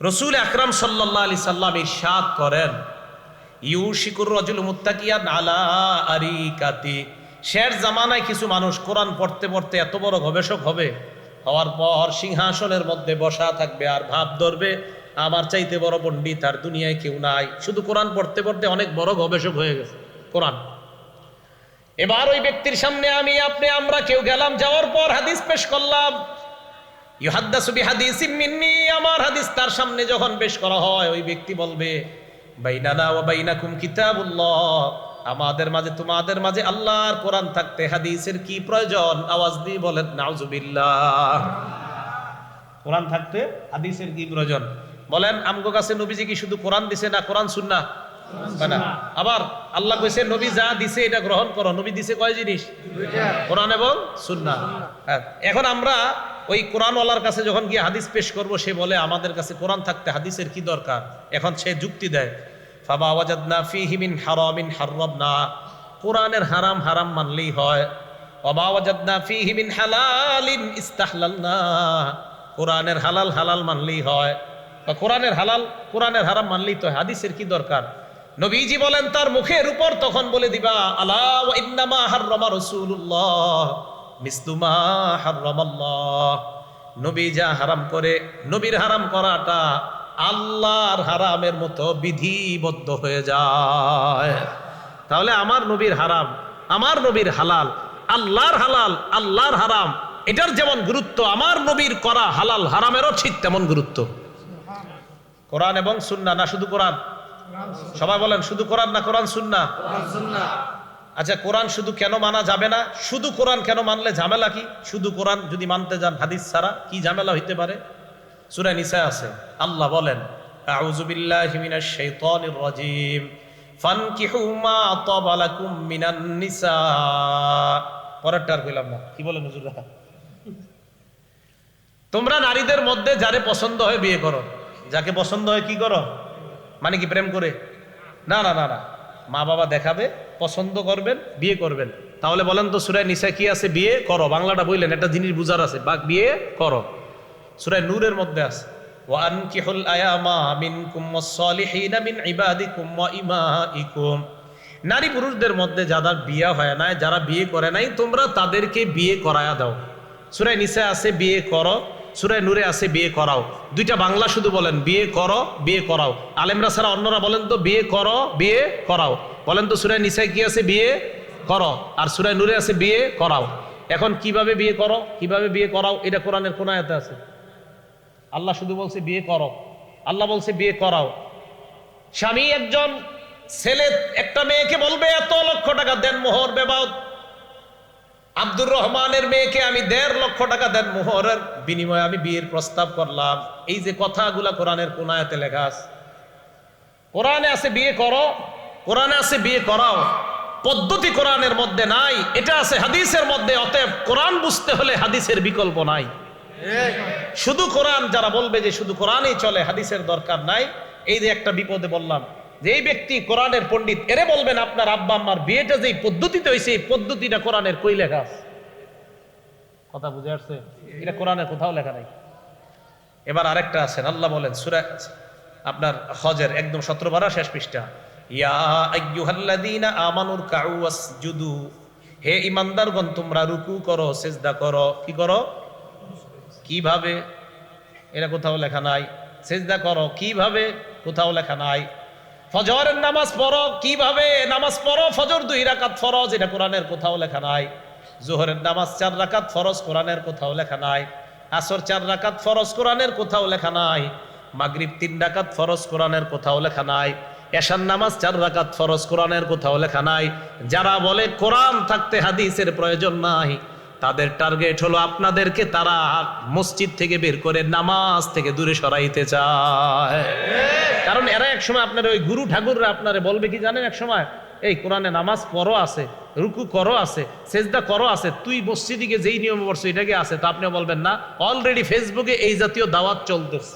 রাসূল আকরাম সাল্লাল্লাহু আলাইহি সাল্লাম ইরশাদ করেন, ইউশিকুর রাজুলু মুত্তাকিয়ান আলা আরিকাতি, শের জামানায় কিছু মানুষ কোরআন পড়তে পড়তে এত বড় গবেষক হবে, হওয়ার পর সিংহাসনের মধ্যে বসা থাকবে আর ভাব ধরবে আমার চাইতে বড় পণ্ডিত আর দুনিয়ায় কেউ নাই, শুধু কোরআন পড়তে পড়তে অনেক বড় গবেষক হয়ে গেছে কোরআন। এবার ওই ব্যক্তির সামনে আমি আপনি আমরা কেউ গেলাম, যাওয়ার পর হাদিস পেশ করলাম, ইউহাদ্দাসু বিহাদিসিম মিন্নি, আমার হাদিস তার সামনে যখন পেশ করা হয়, ওই ব্যক্তি বলবে, বাইনানা ওয়া বাইনাকুম কিতাবুল্লাহ, আমাদের মাঝে তোমাদের মাঝে আল্লাহর কোরআন থাকতে হাদিসের কি প্রয়োজন? আওয়াজ দিয়ে বলেন নাউজুবিল্লাহ। কোরআন থাকতে হাদিসের কি প্রয়োজন? বলেন আমগো কাছে নবীজি কি শুধু কোরআন দিছে না কোরআন সুন্নাহ? আবার আল্লাহ কইছে নবী যা দিছে এটা গ্রহণ করো। নবী দিছে কয় জিনিস? কোরআন এবং সুন্নাহ। এখন আমরা ওই কোরআনওয়ালার কাছে যখন গিয়ে হাদিস পেশ করব, সে বলে আমাদের কাছে কোরআন থাকতে হাদিসের কি দরকার? এখন সে যুক্তি দেয়, ফামা ওয়াজাদনা ফীহি মিন হারামিন হারামনা, কোরআনের হারাম হারাম মানলেই হয়, ওমা ওয়াজাদনা ফীহি মিন হালালিন ইস্তাহলালনা, কোরআনের হালাল হালাল মানলেই হয়, বা কোরআনের হালাল কোরআনের হারাম মানলেই তো হয়। হাদিসের কি দরকার? নবীজি বলেন তার মুখের উপর তখন বলে দিবা, আলা ওয়া ইন্নামা হাররামা রাসূলুল্লাহ মিসলু মা হাররামাল্লাহ। নবী যা হারাম করে, নবীর হারাম করাটা আল্লাহর হারামের মতো বিধিবদ্ধ হয়ে যায়। তাহলে আমার নবীর হারাম, আমার নবীর হালাল, আল্লাহর হালাল আল্লাহর হারাম, এটার যেমন গুরুত্ব, আমার নবীর করা হালাল হারামেরও ঠিক তেমন গুরুত্ব। কোরআন এবং সুন্নাহ, না শুধু কোরআন? সবাই বলেন শুধু কোরআন না কোরআন সুন্নাহ? আচ্ছা, কোরআন শুধু কেন মানা যাবে না? শুধু কোরআন কেন মানলে ঝামেলা কি? শুধু কোরআন যদি মানতে যান হাদিস ছাড়া কি ঝামেলা হইতে পারে? সূরা নিসা আছে, আল্লাহ বলেন আউযু বিল্লাহি মিনাশ শাইতানির রাজীম ফানকিহু মা তাবা লাকুম মিনান নিসা। পরেরটার কইলাম না, কি বলেন হুজুররা? তোমরা নারীদের মধ্যে যারে পছন্দ হয় বিয়ে করো। যাকে পছন্দ হয় কি করো? মানে কি প্রেম করে? না না না না, মা বাবা দেখাবে, পছন্দ করবেন, বিয়ে করবেন। তাহলে বলেন তো সূরা নিসা কি আছে? বিয়ে করো। বাংলাটা বললেন, একটা জিনিস বুঝার আছে, বা বিয়ে করো। সূরা নূরের মধ্যে আছে ওয়া আনকিহুল আয়ামা মিনকুম ওয়াস-সালিহিনা মিন ইবাদিকুম ওয়া ইমাইকুম। নারী পুরুষদের মধ্যে যাদের বিয়ে হয় নাই, যারা বিয়ে করে নাই, তোমরা তাদেরকে বিয়ে করায়া দাও। সূরা নিসা আছে বিয়ে করো, সূরা নূরে আছে বিয়ে করাও। দুইটা বাংলা শুধু বলেন, বিয়ে করো বিয়ে করাও। আলেমরা ছাড়া অন্যরা বলেন তো বিয়ে করো বিয়ে করাও। বলেন তো সূরা নিসায় কি আছে? বিয়ে করো। আর সূরা নূরে আছে বিয়ে করাও। এখন কিভাবে বিয়ে করো, কিভাবে বিয়ে করাও, এটা কোরআনের কোন আয়াতে আছে? আল্লাহ শুধু বলছে বিয়ে করো, আল্লাহ বলছে বিয়ে করাও। স্বামী একজন ছেলে একটা মেয়েকে বলবে এত লক্ষ টাকা দেন মোহর বেবাউত। আব্দুর রহমানের মেয়েকে আমি 1.5 লক্ষ টাকা দেন মোহরের বিনিময়ে আমি বিয়ের প্রস্তাব করলাম। এই যে কথাগুলা কোরআনের কোন আয়াতে লেখা আছে? কোরআনে আছে বিয়ে করো, কোরআনে আছে বিয়ে করাও। পদ্ধতি কোরআনের মধ্যে নাই, এটা আছে হাদিসের মধ্যে। অতএব কোরআন বুঝতে হলে হাদিসের বিকল্প নাই। শুধু কোরআন যারা বলবে যে শুধু কোরআনই চলে, হাদিসের দরকার নাই, এই যে একটা বিপদে বললাম যে এই ব্যক্তি কোরআনের পণ্ডিত, এরে বলবেন আপনার আব্বা আম্মার বিয়েটা যে পদ্ধতিতে হয়েছে, এই পদ্ধতিটা কোরআনের কই লেখা আছে? কথা বুঝে আসছে? এটা কোরআনের কোথাও লেখা নাই। এবার আরেকটা আছেন, আল্লাহ বলেন সূরা আপনার হজের একদম 17 পারা শেষ পৃষ্ঠা, ইয়া আইয়ুহাল্লাযীনা আমানুর কাউ ওয়াসজুদু, হে ঈমানদারগণ তোমরা রুকু করো সিজদা করো। কি করো? কিভাবে? এটা কোথাও লেখা নাই। সিজদা করো কিভাবে? কোথাও লেখা নাই। ফজরের নামাজ পড়ো কিভাবে? নামাজ পড়ো, ফজর 2 রাকাত ফরজ, এটা কোরআনের কোথাও লেখা নাই। যোহরের নামাজ 4 রাকাত ফরজ, কোরআনের কোথাও লেখা নাই। আসর 4 রাকাত ফরজ, কোরআনের কোথাও লেখা নাই। মাগরিব 3 রাকাত ফরজ, কোরআনের কোথাও লেখা নাই। এশার নামাজ 4 রাকাত ফরজ, কোরআনের কোথাও লেখা নাই। যারা বলে কোরআন থাকতে হাদিসের প্রয়োজন নাই, তাদের টার্গেট হলো আপনাদেরকে তারা মসজিদ থেকে বের করে নামাজ থেকে দূরে সরাইতে চায়। কারণ এরা এক সময় আপনার ওই গুরু ঠাকুররা আপনারে বলবে কি জানেন, এক সময় এই কোরআনে নামাজ পড়ো আছে, রুকু করো আছে, সেজদা করো আছে, তুই মসজিদে যেই নিয়ম পড়ছো এটাকে আছে, তো আপনি বলবেন না অলরেডি ফেসবুকে এই জাতীয় দাওয়াত চলতেছে।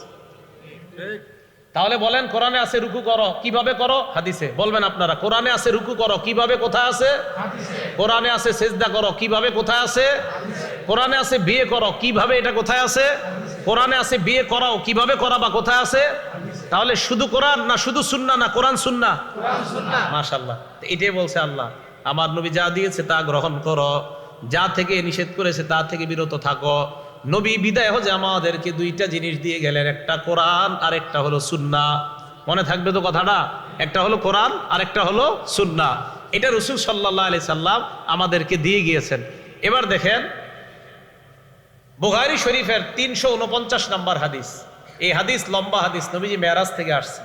তাহলে বলেন কোরআনে আছে রুকু করো কিভাবে? করো হাদিসে। বলবেন আপনারা কোরআনে আছে রুকু করো কিভাবে? কোথায় আছে? কোরআনে আছে সেজদা করো কিভাবে? কোথায় আছে? কোরআনে আছে বিয়ে করো কিভাবে? এটা কোথায় আছে? কোরআনে আছে বিয়ে করাও কিভাবে করাবা? কোথায় আছে? তাহলে শুধু কোরআন না শুধু সুন্নাহ, না কোরআন সুন্নাহ? মাশাআল্লাহ, এটাই বলছে আল্লাহ, আমার নবী যা দিয়েছে তা গ্রহণ করো, যা থেকে নিষেধ করেছে তা থেকে বিরত থাকো। নবী বিদায় হজে আমাদেরকে 2টা জিনিস দিয়ে গেলেন, একটা কোরআন আর একটা হলো সুন্নাহ। মনে থাকবে তো কথাটা? একটা হলো কোরআন আর একটা হলো সুন্নাহ। এটা রাসূল সাল্লাল্লাহু আলাইহি সাল্লাম আমাদেরকে দিয়ে গিয়েছেন। এবার দেখেন বুখারী শরীফের 349 নম্বর হাদিস। এই হাদিস লম্বা হাদিস, নবীজি মেরাজ থেকে আসছে।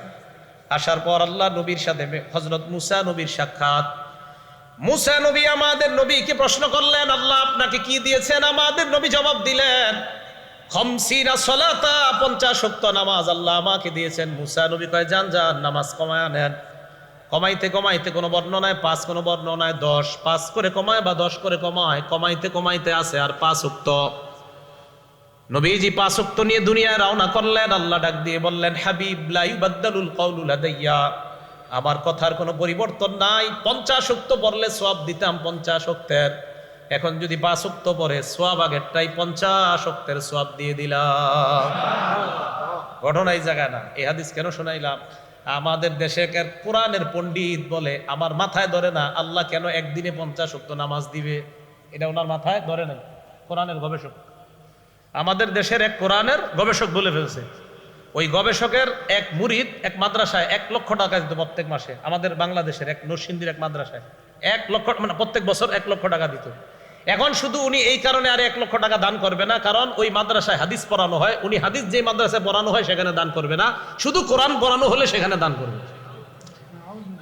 আসার পর আল্লাহ নবীর সাথে হযরত মুসা নবীর সাক্ষাৎ। মুসা নবী আমাদের নবীকে প্রশ্ন করলেন, আল্লাহ আপনাকে কি দিয়েছেন? আমাদের নবী জবাব দিলেন, 50 সালাতা, 50 ওয়াক্ত নামাজ আল্লাহ আমাকে দিয়েছেন। মুসা নবী কয় যান যান নামাজ কমায় নেন। কমাইতে কমাইতে কোনো বর্ণনায় 5, কোনো বর্ণনায় 10, 5 করে কমায় বা 10 করে কমায়, কমাইতে কমাইতে আছে আর 5 ওয়াক্ত। নবীজি 5 ওয়াক্ত নিয়ে দুনিয়ায় রওনা করলেন। আল্লাহ ডাক দিয়ে বললেন, হাবিব লা ইউবাদদালুল কাউলু লাদাইয়া, আমার কথার কোনো পরিবর্তন নাই। 50 ওয়াক্ত পড়লে সওয়াব দিতাম 50 ওয়াক্তের, এখন যদি 5 ওয়াক্ত পরে সোয়াব আগেরটাই 50 ওয়াক্তের সোয়াব দিয়ে দিলাম। ঘটনা এই জায়গা না। এই হাদিস কেন শোনাইলাম? আমাদের দেশে কোরআনের পণ্ডিত বলে আমার মাথায় ধরে না আল্লাহ কেন একদিনে 50 ওয়াক্ত নামাজ দিবে, এটা ওনার মাথায় ধরে না। কোরআনের গবেষক, আমাদের দেশের এক কোরআনের গবেষক বলে ফেলছে। ওই গবেষকের এক মুরিদ এক মাদ্রাসায় 1 লক্ষ টাকা দিত প্রত্যেক মাসে। আমাদের বাংলাদেশের এক নরসিংদীর এক মাদ্রাসায় 1 লক্ষ, মানে প্রত্যেক বছর 1 লক্ষ টাকা দিত। এখন শুধু উনি এই কারণে আর 1 লক্ষ টাকা দান করবে না, কারণ ওই মাদ্রাসায় হাদিস পড়ানো হয়, উনি হাদিস যে মাদ্রাসায় পড়ানো হয় সেখানে দান করবে না, শুধু কোরআন পড়ানো হলে সেখানে দান করবে।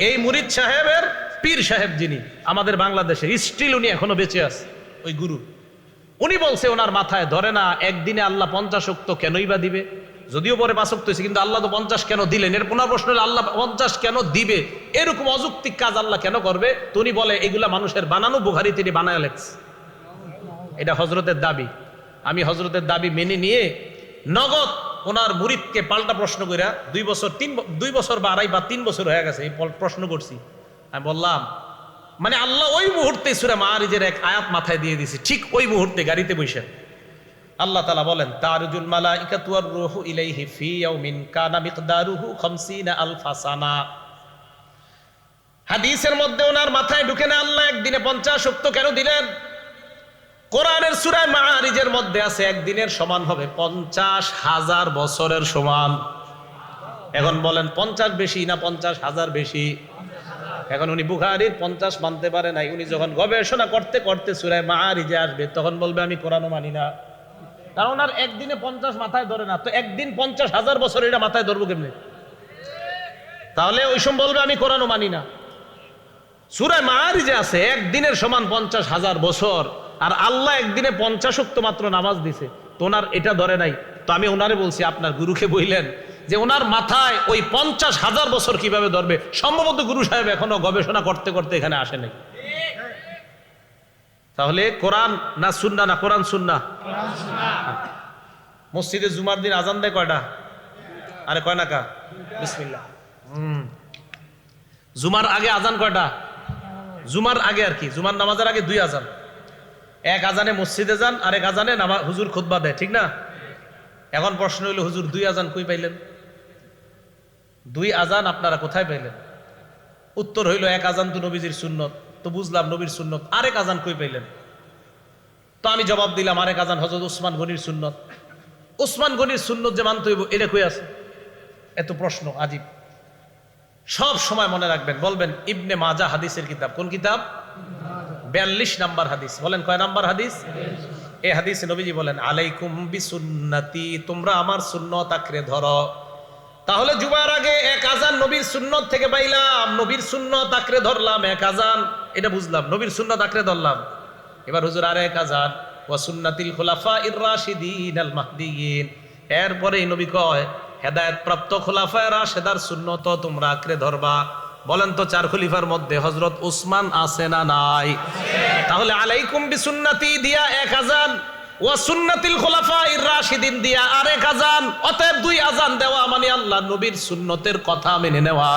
এই মুরিদ সাহেবের পীর সাহেব যিনি আমাদের বাংলাদেশে স্টিল উনি এখনো বেঁচে আছে, ওই গুরু, উনি বলছে ওনার মাথায় ধরে না একদিনে আল্লাহ 50 ওয়াক্ত কেনই বা দিবে, যদিও পরে 5 ওয়াক্ত হয়েছে, কিন্তু আল্লাহ তো 50 কেন দিলেন? এর পুনর প্রশ্ন হলো আল্লাহ 50 কেন দিবে? এরকম অযৌক্তিক কাজ আল্লাহ কেন করবে? তো উনি বলে এগুলা মানুষের বানানো, বুখারী তিনি বানায় লেখছে। এটা হযরতের দাবি। আমি হযরতের দাবি মেনে নিয়ে নগদ ওনার মুরিদকে পাল্টা প্রশ্ন কইরা 2 বছর বা 2.5 বা 3 বছর হয়ে গেছে এই প্রশ্ন করছি। আমি বললাম মানে আল্লাহ ওই মুহূর্তে সূরা মাআরিজের এক আয়াত মাথায় দিয়ে দিয়েছে, ঠিক ওই মুহূর্তে গাড়িতে বসে আল্লাহ তাআলা বলেন তারজুল মালাইকাতু ওয়ার রূহু ইলাইহি ফি ইয়াউমিন কানা মিকদারুহু 50,000 সানা। হাদিসের মধ্যে ওনার মাথায় ঢুকে না আল্লাহ একদিনে 50 ওয়াক্ত কেন দিলেন? কোরআনের সূরা মাআরিজের মধ্যে আছে একদিনের সমান হবে 50,000 বছরের সমান। এখন বলেন 50 বেশি না 50,000 বেশি? এখন উনি বুখারীর 50 মানতে পারে নাই। উনি যখন গবেষণা করতে করতে সূরা মাআরিজে আসবে তখন বলবে আমি কোরআনও মানি না, কারণ ওনার একদিনে 50 মাথায় ধরে না। তো একদিন 50,000 বছর এটা মাথায় ধরবো কেমনে? তাহলে ওই সময় বলবে আমি কোরআনও মানি না। সূরা মাআরিজে আছে একদিনের সমান 50,000 বছর, আর আল্লাহ একদিনে 50 ওয়াক্ত মাত্র নামাজ দিছে, তো ওনার এটা ধরে নাই। তো আমি ওনারে বলছি আপনার গুরুকে বললেন যে ওনার মাথায় ওই 50,000 বছর কিভাবে ধরবে? সম্ভবত গুরু সাহেব এখনো গবেষণা করতে করতে এখানে আসে নাই। তাহলে কোরআন না সুন্নাহ? না কোরআন সুন্নাহ? মসজিদে জুমার দিন আজান দেয় কয়টা? আরে কয় না কা? বিসমিল্লাহ। জুমার আগে আজান কয়টা? জুমার আগে আর কি, জুমার নামাজের আগে 2 আজান। এক আজানে মসজিদে যান, আরেক আজানে হুজুর খুতবা দেয়, ঠিক না? এখন প্রশ্ন হইল হুজুর 2 আজান কই পাইলেন? 2 আজান আপনারা কোথায় পাইলেন? উত্তর হইল এক আজান তো নবীজির সুন্নত, তো বুঝলাম নবীর সুন্নত, আরেক আজান কই পাইলেন? তো আমি জবাব দিলাম আরেক আজান হযরত উসমান গনির সুন্নত। উসমান গনির সুন্নত যে মানতে হইব এটা কই আছে? এত প্রশ্ন আজীব। সব সময় মনে রাখবেন, বলবেন ইবনে মাজাহ হাদিসের কিতাব। কোন কিতাব? 42 নাম্বার হাদিস। বলেন কয় নাম্বার হাদিস? এই হাদিসে নবীজি বলেন আলাইকুম বিসুন্নতি, তোমরা আমার সুন্নত আঁকড়ে ধরো। তাহলে জুমার আগে এক আজান নবীর সুন্নত থেকে পাইলাম, নবীর সুন্নত আঁকড়ে ধরলাম, এক আজান, এটা বুঝলাম, নবীর সুন্নত আঁকড়ে ধরলাম। এবার হুজুর আরেক আজান ওয়া সুন্নাতিল খুলাফাইর রাশিদিন আল মাহদিয়িন। এরপরেই নবী কয় হেদায়েত প্রাপ্ত খুলাফায়ে রাশিদার সুন্নত তোমরা আঁকড়ে ধরবা। বলেন তো 4 খলিফার মধ্যে হযরত উসমান আছে না নাই? তাহলে আলাইকুম বিসুন্নতি দিয়া এক আজান, ওয়া সুন্নাতিল খুলাফাইর রাশিদিন দিয়া আরেক আজান। অতএব 2 আজান দেওয়া মানে আল্লাহ নবীর সুন্নতের কথা মেনে নেওয়া।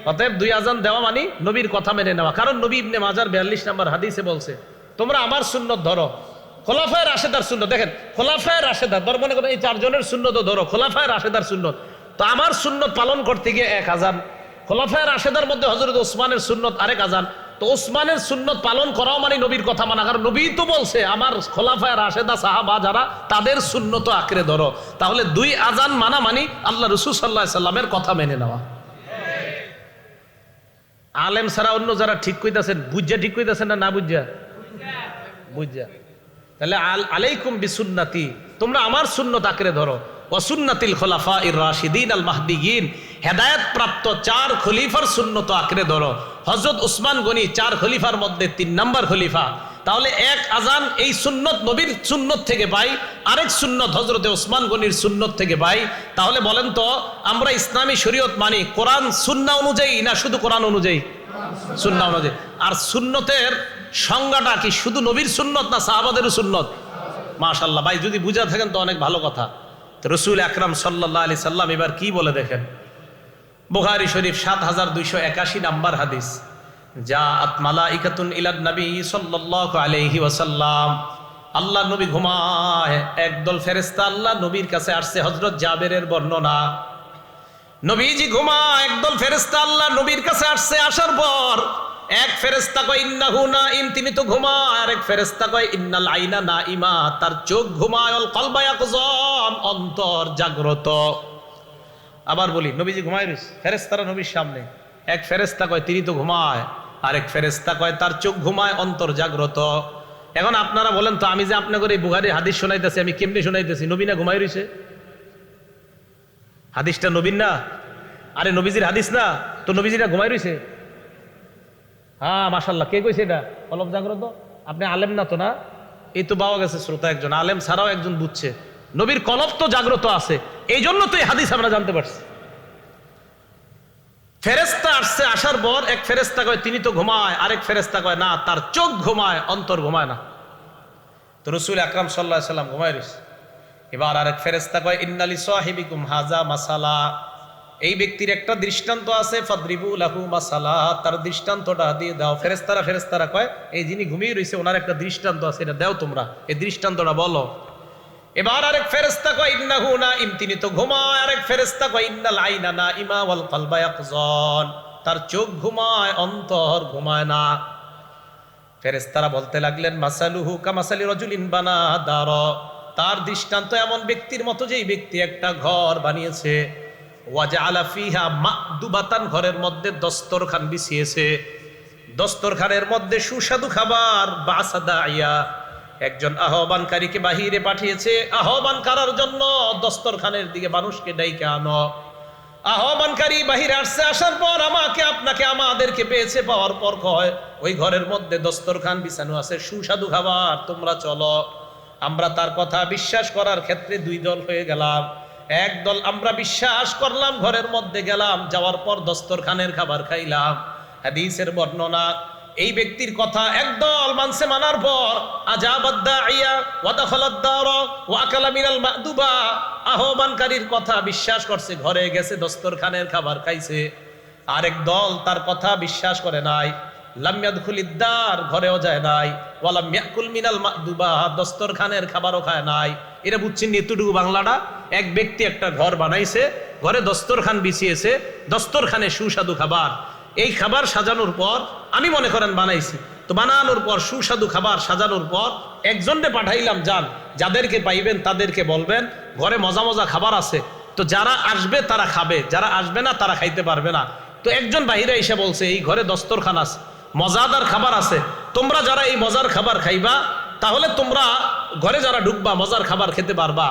অতএব 2 আজান দেওয়া মানে নবীর কথা মেনে নেওয়া। কারণ নবী ইবনে মাজার 42 নম্বর হাদিসে বলছে তোমরা আমার সুন্নত ধরো, খোলাফায়ে রাশেদার সুন্নত। দেখেন খোলাফায়ে রাশেদার ধর, মনে করেন এই 4 জনের সুন্নত ধরো, খোলাফায়ে রাশেদার সুন্নত। তো আমার সুন্নত পালন করতে গিয়ে এক আজান, খোলাফায়ে রাশেদার মধ্যে হযরত ওসমানের সুন্নত আরেক আজান। তো ওসমানের সুন্নত পালন করাও মানে নবীর কথা মানা, কারণ নবী তো বলছে আমার খোলাফায়ে রাশেদা সাহাবা যারা তাদের সুন্নত আঁকড়ে ধরো। তাহলে 2 আজান মানা মানে আল্লাহ রাসূল সাল্লাল্লাহু আলাইহি সাল্লামের কথা মেনে নেওয়া। আলেম ছাড়া অন্য যারা ঠিক কইতাছেন বুঝা ঠিক কইতাছেন না বুঝা? বুঝা। তাহলে আলাইকুম বিসুন্নতি, তোমরা আমার সুন্নত আঁকড়ে ধরো, ওয়া সুন্নাতিল খুলাফাইর রাশিদিন আল মাহদিয়িন, হেদায়েত প্রাপ্ত 4 খলিফার সুন্নত আঁকড়ে ধরো। হযরত উসমান গনি 4 খলিফার মধ্যে 3 নাম্বার খলিফা। তাহলে এক আজান এই সুন্নত নবীর সুন্নত থেকে পাই, আরেক সুন্নত হযরতে উসমান গনির সুন্নত থেকে পাই। তাহলে বলেন তো আমরা ইসলামী শরীয়ত মানি কোরআন সুন্নাহ অনুযায়ী না শুধু কোরআন অনুযায়ী? সুন্নাহ অনুযায়ী। আর সুন্নতের সংজ্ঞাটা কি শুধু নবীর সুন্নত না সাহাবাদেরও সুন্নত? মাশাআল্লাহ ভাই, যদি বুঝা থাকেন তো অনেক ভালো কথা। তো রাসূল আকরাম সাল্লাল্লাহু আলাইহি সাল্লাম এবার কি বলে দেখেন। বুখারী শরীফ 7281 নাম্বার হাদিস। জাআত মালাইকাতুন ইলান নবী সাল্লাল্লাহু আলাইহি ওয়াসাল্লাম, আল্লাহ নবী ঘুমায়, একদল ফেরেশতা আল্লাহ নবীর কাছে আসছে। হযরত জাবেরের বর্ণনা, নবীজি ঘুমায়, একদল ফেরেশতা আল্লাহ নবীর কাছে আসছে। আসার পর এক ফেরেশতা কয় ইন্নাহু নাইম, তিনি তো ঘুমায়। আর এক ফেরেশতা কয় ইন্নাল আইনা নাইমা, তার চোখ ঘুমায়, অল কলবা ইয়াকযান, অন্তর জাগ্রত। আবার বলি, নবীজি ঘুমায় রয়েছে, ফেরেশতারা নবীর সামনে। এক ফেরেশতা কয় তিনি তো ঘুমায়, আরেক ফেরেশতা কয় তার চোখ ঘুমায়, অন্তর জাগ্রত। এখন আপনারা বলেন তো, আমি যে আপনাদের এই বুখারীর হাদিস শোনাইতেছি, আমি কেমনে শোনাইতেছি? নবী না ঘুমায় রয়েছে? হাদিসটা নবীর না? আরে নবীজির হাদিস না তো, নবীজিরা ঘুমায় রয়েছে? হ্যাঁ মাশাআল্লাহ, কে কইছে এটা কলব জাগ্রত? আপনি আলেম না তো? না, এই তো পাওয়া গেছে শ্রোতা একজন, আলেম ছাড়াও একজন বুঝছে নবীর কলব তো জাগ্রত আছে, এই জন্য তো এই হাদিস আমরা জানতে পারছি। ফেরেশতা আসছে, আসার পর এক ফেরেশতা কয় তিনি তো ঘুমায়, আরেক ফেরেশতা কয় না, তার চোখ ঘুমায়, অন্তর ঘুমায় না। তো রাসূল আকরাম সাল্লাল্লাহু আলাইহি সাল্লাম ঘুমায় রয়েছে। এবার আরেক ফেরেশতা কয় ইন্নালি সাহিবিকুম হাযা মাসালা, এই ব্যক্তির একটা দৃষ্টান্ত আছে, ফাদরিবু লাহু মাসালা, তার দৃষ্টান্তটা দিয়ে দাও। ফেরেশতারা কয় এই যিনি ঘুমিয়ে রয়েছে ওনার একটা দৃষ্টান্ত আছে, এটা দাও তোমরা, এই দৃষ্টান্তটা বলো। এবার আরেক ফেরেশতা কয় ইন্নাহু নাইম, তিনি তো ঘুমায়। আরেক ফেরেশতা কয় ইন্নাল আইনা নাইমা ওয়াল কলবা ইয়াকযান, তার চোখ ঘুমায়, অন্তর ঘুমায় না। ফেরেশতারা বলতে লাগলেন মাসালুহু কামাসালি রাজুলিন বানা দার, তার দৃষ্টান্ত এমন ব্যক্তির মতো যেই ব্যক্তি একটা ঘর বানিয়েছে, ওয়াজআলা ফিহা মা'দুবাতান, ঘরের মধ্যে দস্তরখান বিছিয়েছে, দস্তরখানের মধ্যে সুস্বাদু খাবার, বাসাদাইয়া, একজন আহ্বানকারীকে বাহিরে পাঠিয়েছে আহ্বান করার জন্য, দস্তরখানের দিকে মানুষকে ডাইকে আনো। আহ্বানকারী বাহিরে আসছে, আসার পর আমাকে আপনাকে আমাদেরকে পেয়েছে, পাওয়ার পর কয় ওই ঘরের মধ্যে দস্তরখান বিছানো আছে, সুস্বাদু খাবার, তোমরা চলো। আমরা তার কথা বিশ্বাস করার ক্ষেত্রে দুই দল হয়ে গেলাম। এক দল আমরা বিশ্বাস করলাম, ঘরের মধ্যে গেলাম, যাওয়ার পর দস্তরখানের খাবার খাইলাম। হাদিসের বর্ণনা, এই ব্যক্তির কথা একদল মানছে, মানার পর আজাবাদ দাইয়া ওয়া দাখালাদ দার ওয়া আকালা মিনাল মা'দুবা, আহ্বানকারীর কথা বিশ্বাস করছে, ঘরে গেছে, দস্তরখানের খাবার খাইছে। আরেক দল তার কথা বিশ্বাস করে নাই, লাম ইয়াদখুলিদ দার, ঘরেও যায় নাই, ওয়া লাম ইয়াকুল মিনাল মা'দুবা, দস্তরখানের খাবারও খায় নাই। এরা বুঝছেন এতটুকু বাংলাটা? এক ব্যক্তি একটা ঘর বানাইছে, ঘরে দস্তরখান বিছিয়েছে, দস্তরখানে সুস্বাদু খাবার, এই খাবার সাজানোর পর আমি মনে করেন বানাইছি, তো বানানোর পর সুস্বাদু খাবার সাজানোর পর একজনকে পাঠাইলাম, যান যাদেরকে পাইবেন তাদেরকে বলবেন ঘরে মজা মজা খাবার আছে, তো যারা আসবে তারা খাবে, যারা আসবে না তারা খাইতে পারবে না। তো একজন বাহিরে এসে বলছে এই ঘরে দস্তরখান আছে, মজাদার খাবার আছে, তোমরা যারা এই মজার খাবার খাইবা তাহলে তোমরা ঘরে যারা ঢুকবা মজার খাবার খেতে পারবা,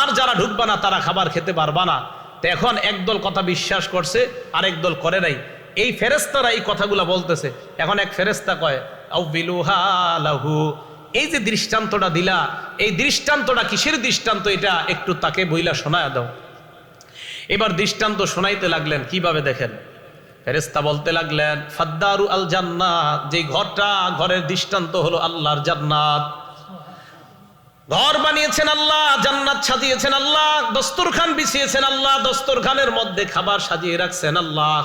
আর যারা ঢুকবা না তারা খাবার খেতে পারবা না। তো এখন একদল কথা বিশ্বাস করছে, আরেক দল করে নাই। এই ফেরেশতারা এই কথাগুলো বলতেছে। এখন এক ফেরেশতা কয় আউবিলুহা লাহু, এই যে দৃষ্টান্তটা দিলা, এই দৃষ্টান্তটা কিসের দৃষ্টান্ত, এটা একটু তাকে বইলা শোনায় দাও। এবার দৃষ্টান্ত শোনাইতে লাগলেন, কিভাবে দেখেন। ফেরেশতা বলতে লাগলেন ফাদ্দারু আল জান্নাত, যে ঘরটা, ঘরের দৃষ্টান্ত হলো আল্লাহর জান্নাত। ঘর বানিয়েছেন আল্লাহ, জান্নাত সাজিয়েছেন আল্লাহ, দস্তরখান বিছিয়েছেন আল্লাহ, দস্তরখানের মধ্যে খাবার সাজিয়ে রাখছেন আল্লাহ।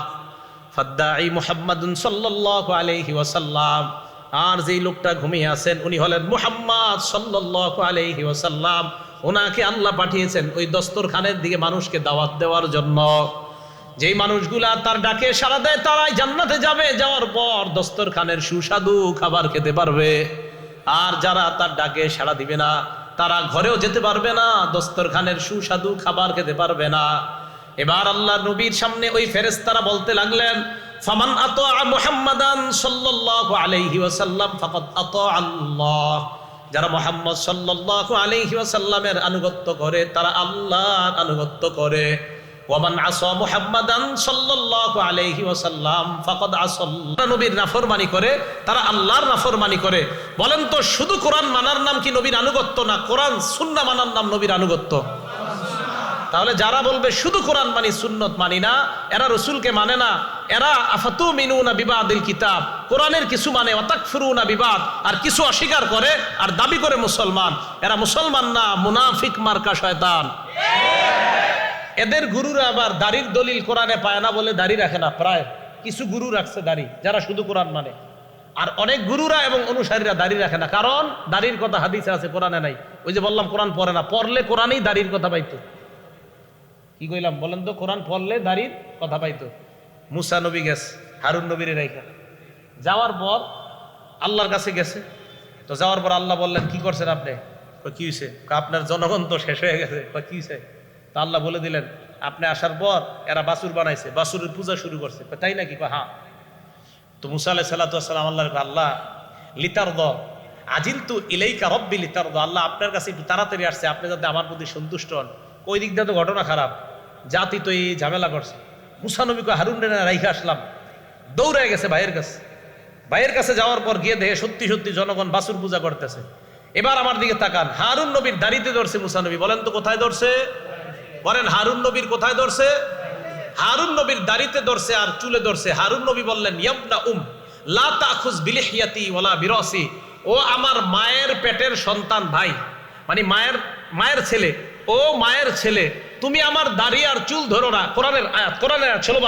ফাদ্দাই মুহাম্মাদুন সাল্লাল্লাহু আলাইহি ওয়াসাল্লাম, আর যেই লোকটা ঘুমিয়ে আছেন উনি হলেন মুহাম্মদ সাল্লাল্লাহু আলাইহি ওয়াসাল্লাম। ওনাকে আল্লাহ পাঠিয়েছেন ওই দস্তরখানের দিকে মানুষকে দাওয়াত দেওয়ার জন্য। যেই মানুষগুলা তার ডাকে সাড়া দেয় তারাই জান্নাতে যাবে, যাওয়ার পর দস্তরখানের সুস্বাদু খাবার খেতে পারবে। আর যারা তার ডাকে সাড়া দিবে না তারা ঘরেও যেতে পারবে না, দস্তরখানের সুস্বাদু খাবার খেতে পারবে না। এবার আল্লাহ নবীর সামনে ওই ফেরেশতারা বলতে লাগলেন ফামান আতা মুহাম্মাদান সাল্লাল্লাহু আলাইহি ওয়াসাল্লাম ফাকাদ আতা আল্লাহ, যারা মুহাম্মদ সাল্লাল্লাহু আলাইহি ওয়াসাল্লামের আনুগত্য করে তারা আল্লাহর আনুগত্য করে। ওয়ামান আসা মুহাম্মাদান সাল্লাল্লাহু আলাইহি ওয়াসাল্লাম ফাকাদ আসাল্লাহ, নবীর নাফরমানি করে তারা আল্লাহর নাফরমানি করে। বলেন তো শুধু কোরআন মানার নাম কি নবীর আনুগত্য, না কোরআন সুন্নাহ মানার নাম নবীর আনুগত্য? তাহলে যারা বলবে শুধু কোরআন মানি সুন্নত মানি না, এরা রসুলকে মানে না, এরা আফাতুমিনুনা বিবাদিল কিতাব, কোরআনের কিছু মানে, ওয়াতাকফুরুনা বিবাদ, আর কিছু অস্বীকার করে আর দাবি করে মুসলমান। এরা মুসলমান না, মুনাফিক মার্কা শয়তান। এদের গুরুরা আবার দাড়ির দলিল কোরআনে পায় না বলে দাড়ি রাখে না, প্রায় কিছু গুরু রাখছে দাড়ি, যারা শুধু কোরআন মানে। আর অনেক গুরুরা এবং অনুসারীরা দাড়ি রাখে না, কারণ দাড়ির কথা হাদিসে আছে, কোরআনে নাই। ওই যে বললাম কোরআন পড়ে না, পড়লে কোরআনেই দাড়ির কথা পাইতো। কি কইলাম বলেন তো? কোরআন পড়লে দাড়ির কথা পাইতো। মুসা নবী গেছে হারুন নবীর রেখা, যাওয়ার পর আল্লাহর কাছে গেছে। তো যাওয়ার পর আল্লাহ বললেন, কি করছেন আপনি? কি হয়েছে? আপনার জনগণ তো শেষ হয়ে গেছে। কি হয়েছে? তা আল্লাহ বলে দিলেন, আপনি আসার পর এরা বাছুর বানাইছে, বাছুরের পূজা শুরু করছে। তাই নাকি? হ্যাঁ। তো মুসা আলাইহিস সালাতু ওয়াস সালাম আল্লাহ লিতার দ আজিল তু ইলাইকা রব্বি লিতার দ, আল্লাহ আপনার কাছে একটু তাড়াতাড়ি আসছে, আপনি যাতে আমার প্রতি সন্তুষ্ট হন। ওই দিক দিয়ে তো ঘটনা খারাপ, জাতি তো এই ঝামেলা করছে। মুসা নবীকে হারুন রে রাইখে আসলাম, দৌড়ে গেছে ভাইয়ের কাছে। ভাইয়ের কাছে যাওয়ার পর গিয়ে দেখে সত্যি সত্যি জনগণ বাছুর পূজা করতেছে। এবার আমার দিকে তাকান, হারুন নবীর দাড়িতে ধরছে মুসা নবী। বলেন তো কোথায় ধরছে? বলেন হারুন নবীর কোথায় ধরছে? হারুন নবীর দাড়িতে ধরছে আর চুলে ধরছে। হারুন নবী বললেন, ইয়াবনা লা তাখুজ বিলিহিয়াতি ওয়ালা বিরাসি, ও আমার মায়ের পেটের সন্তান ভাই, মানে মায়ের ছেলে, ও মায়ের ছেলে, তুমি আমার দাড়ি আর চুল ধরো না। কোরআনের আয়াত, কোরআনের আয়াত ছিল।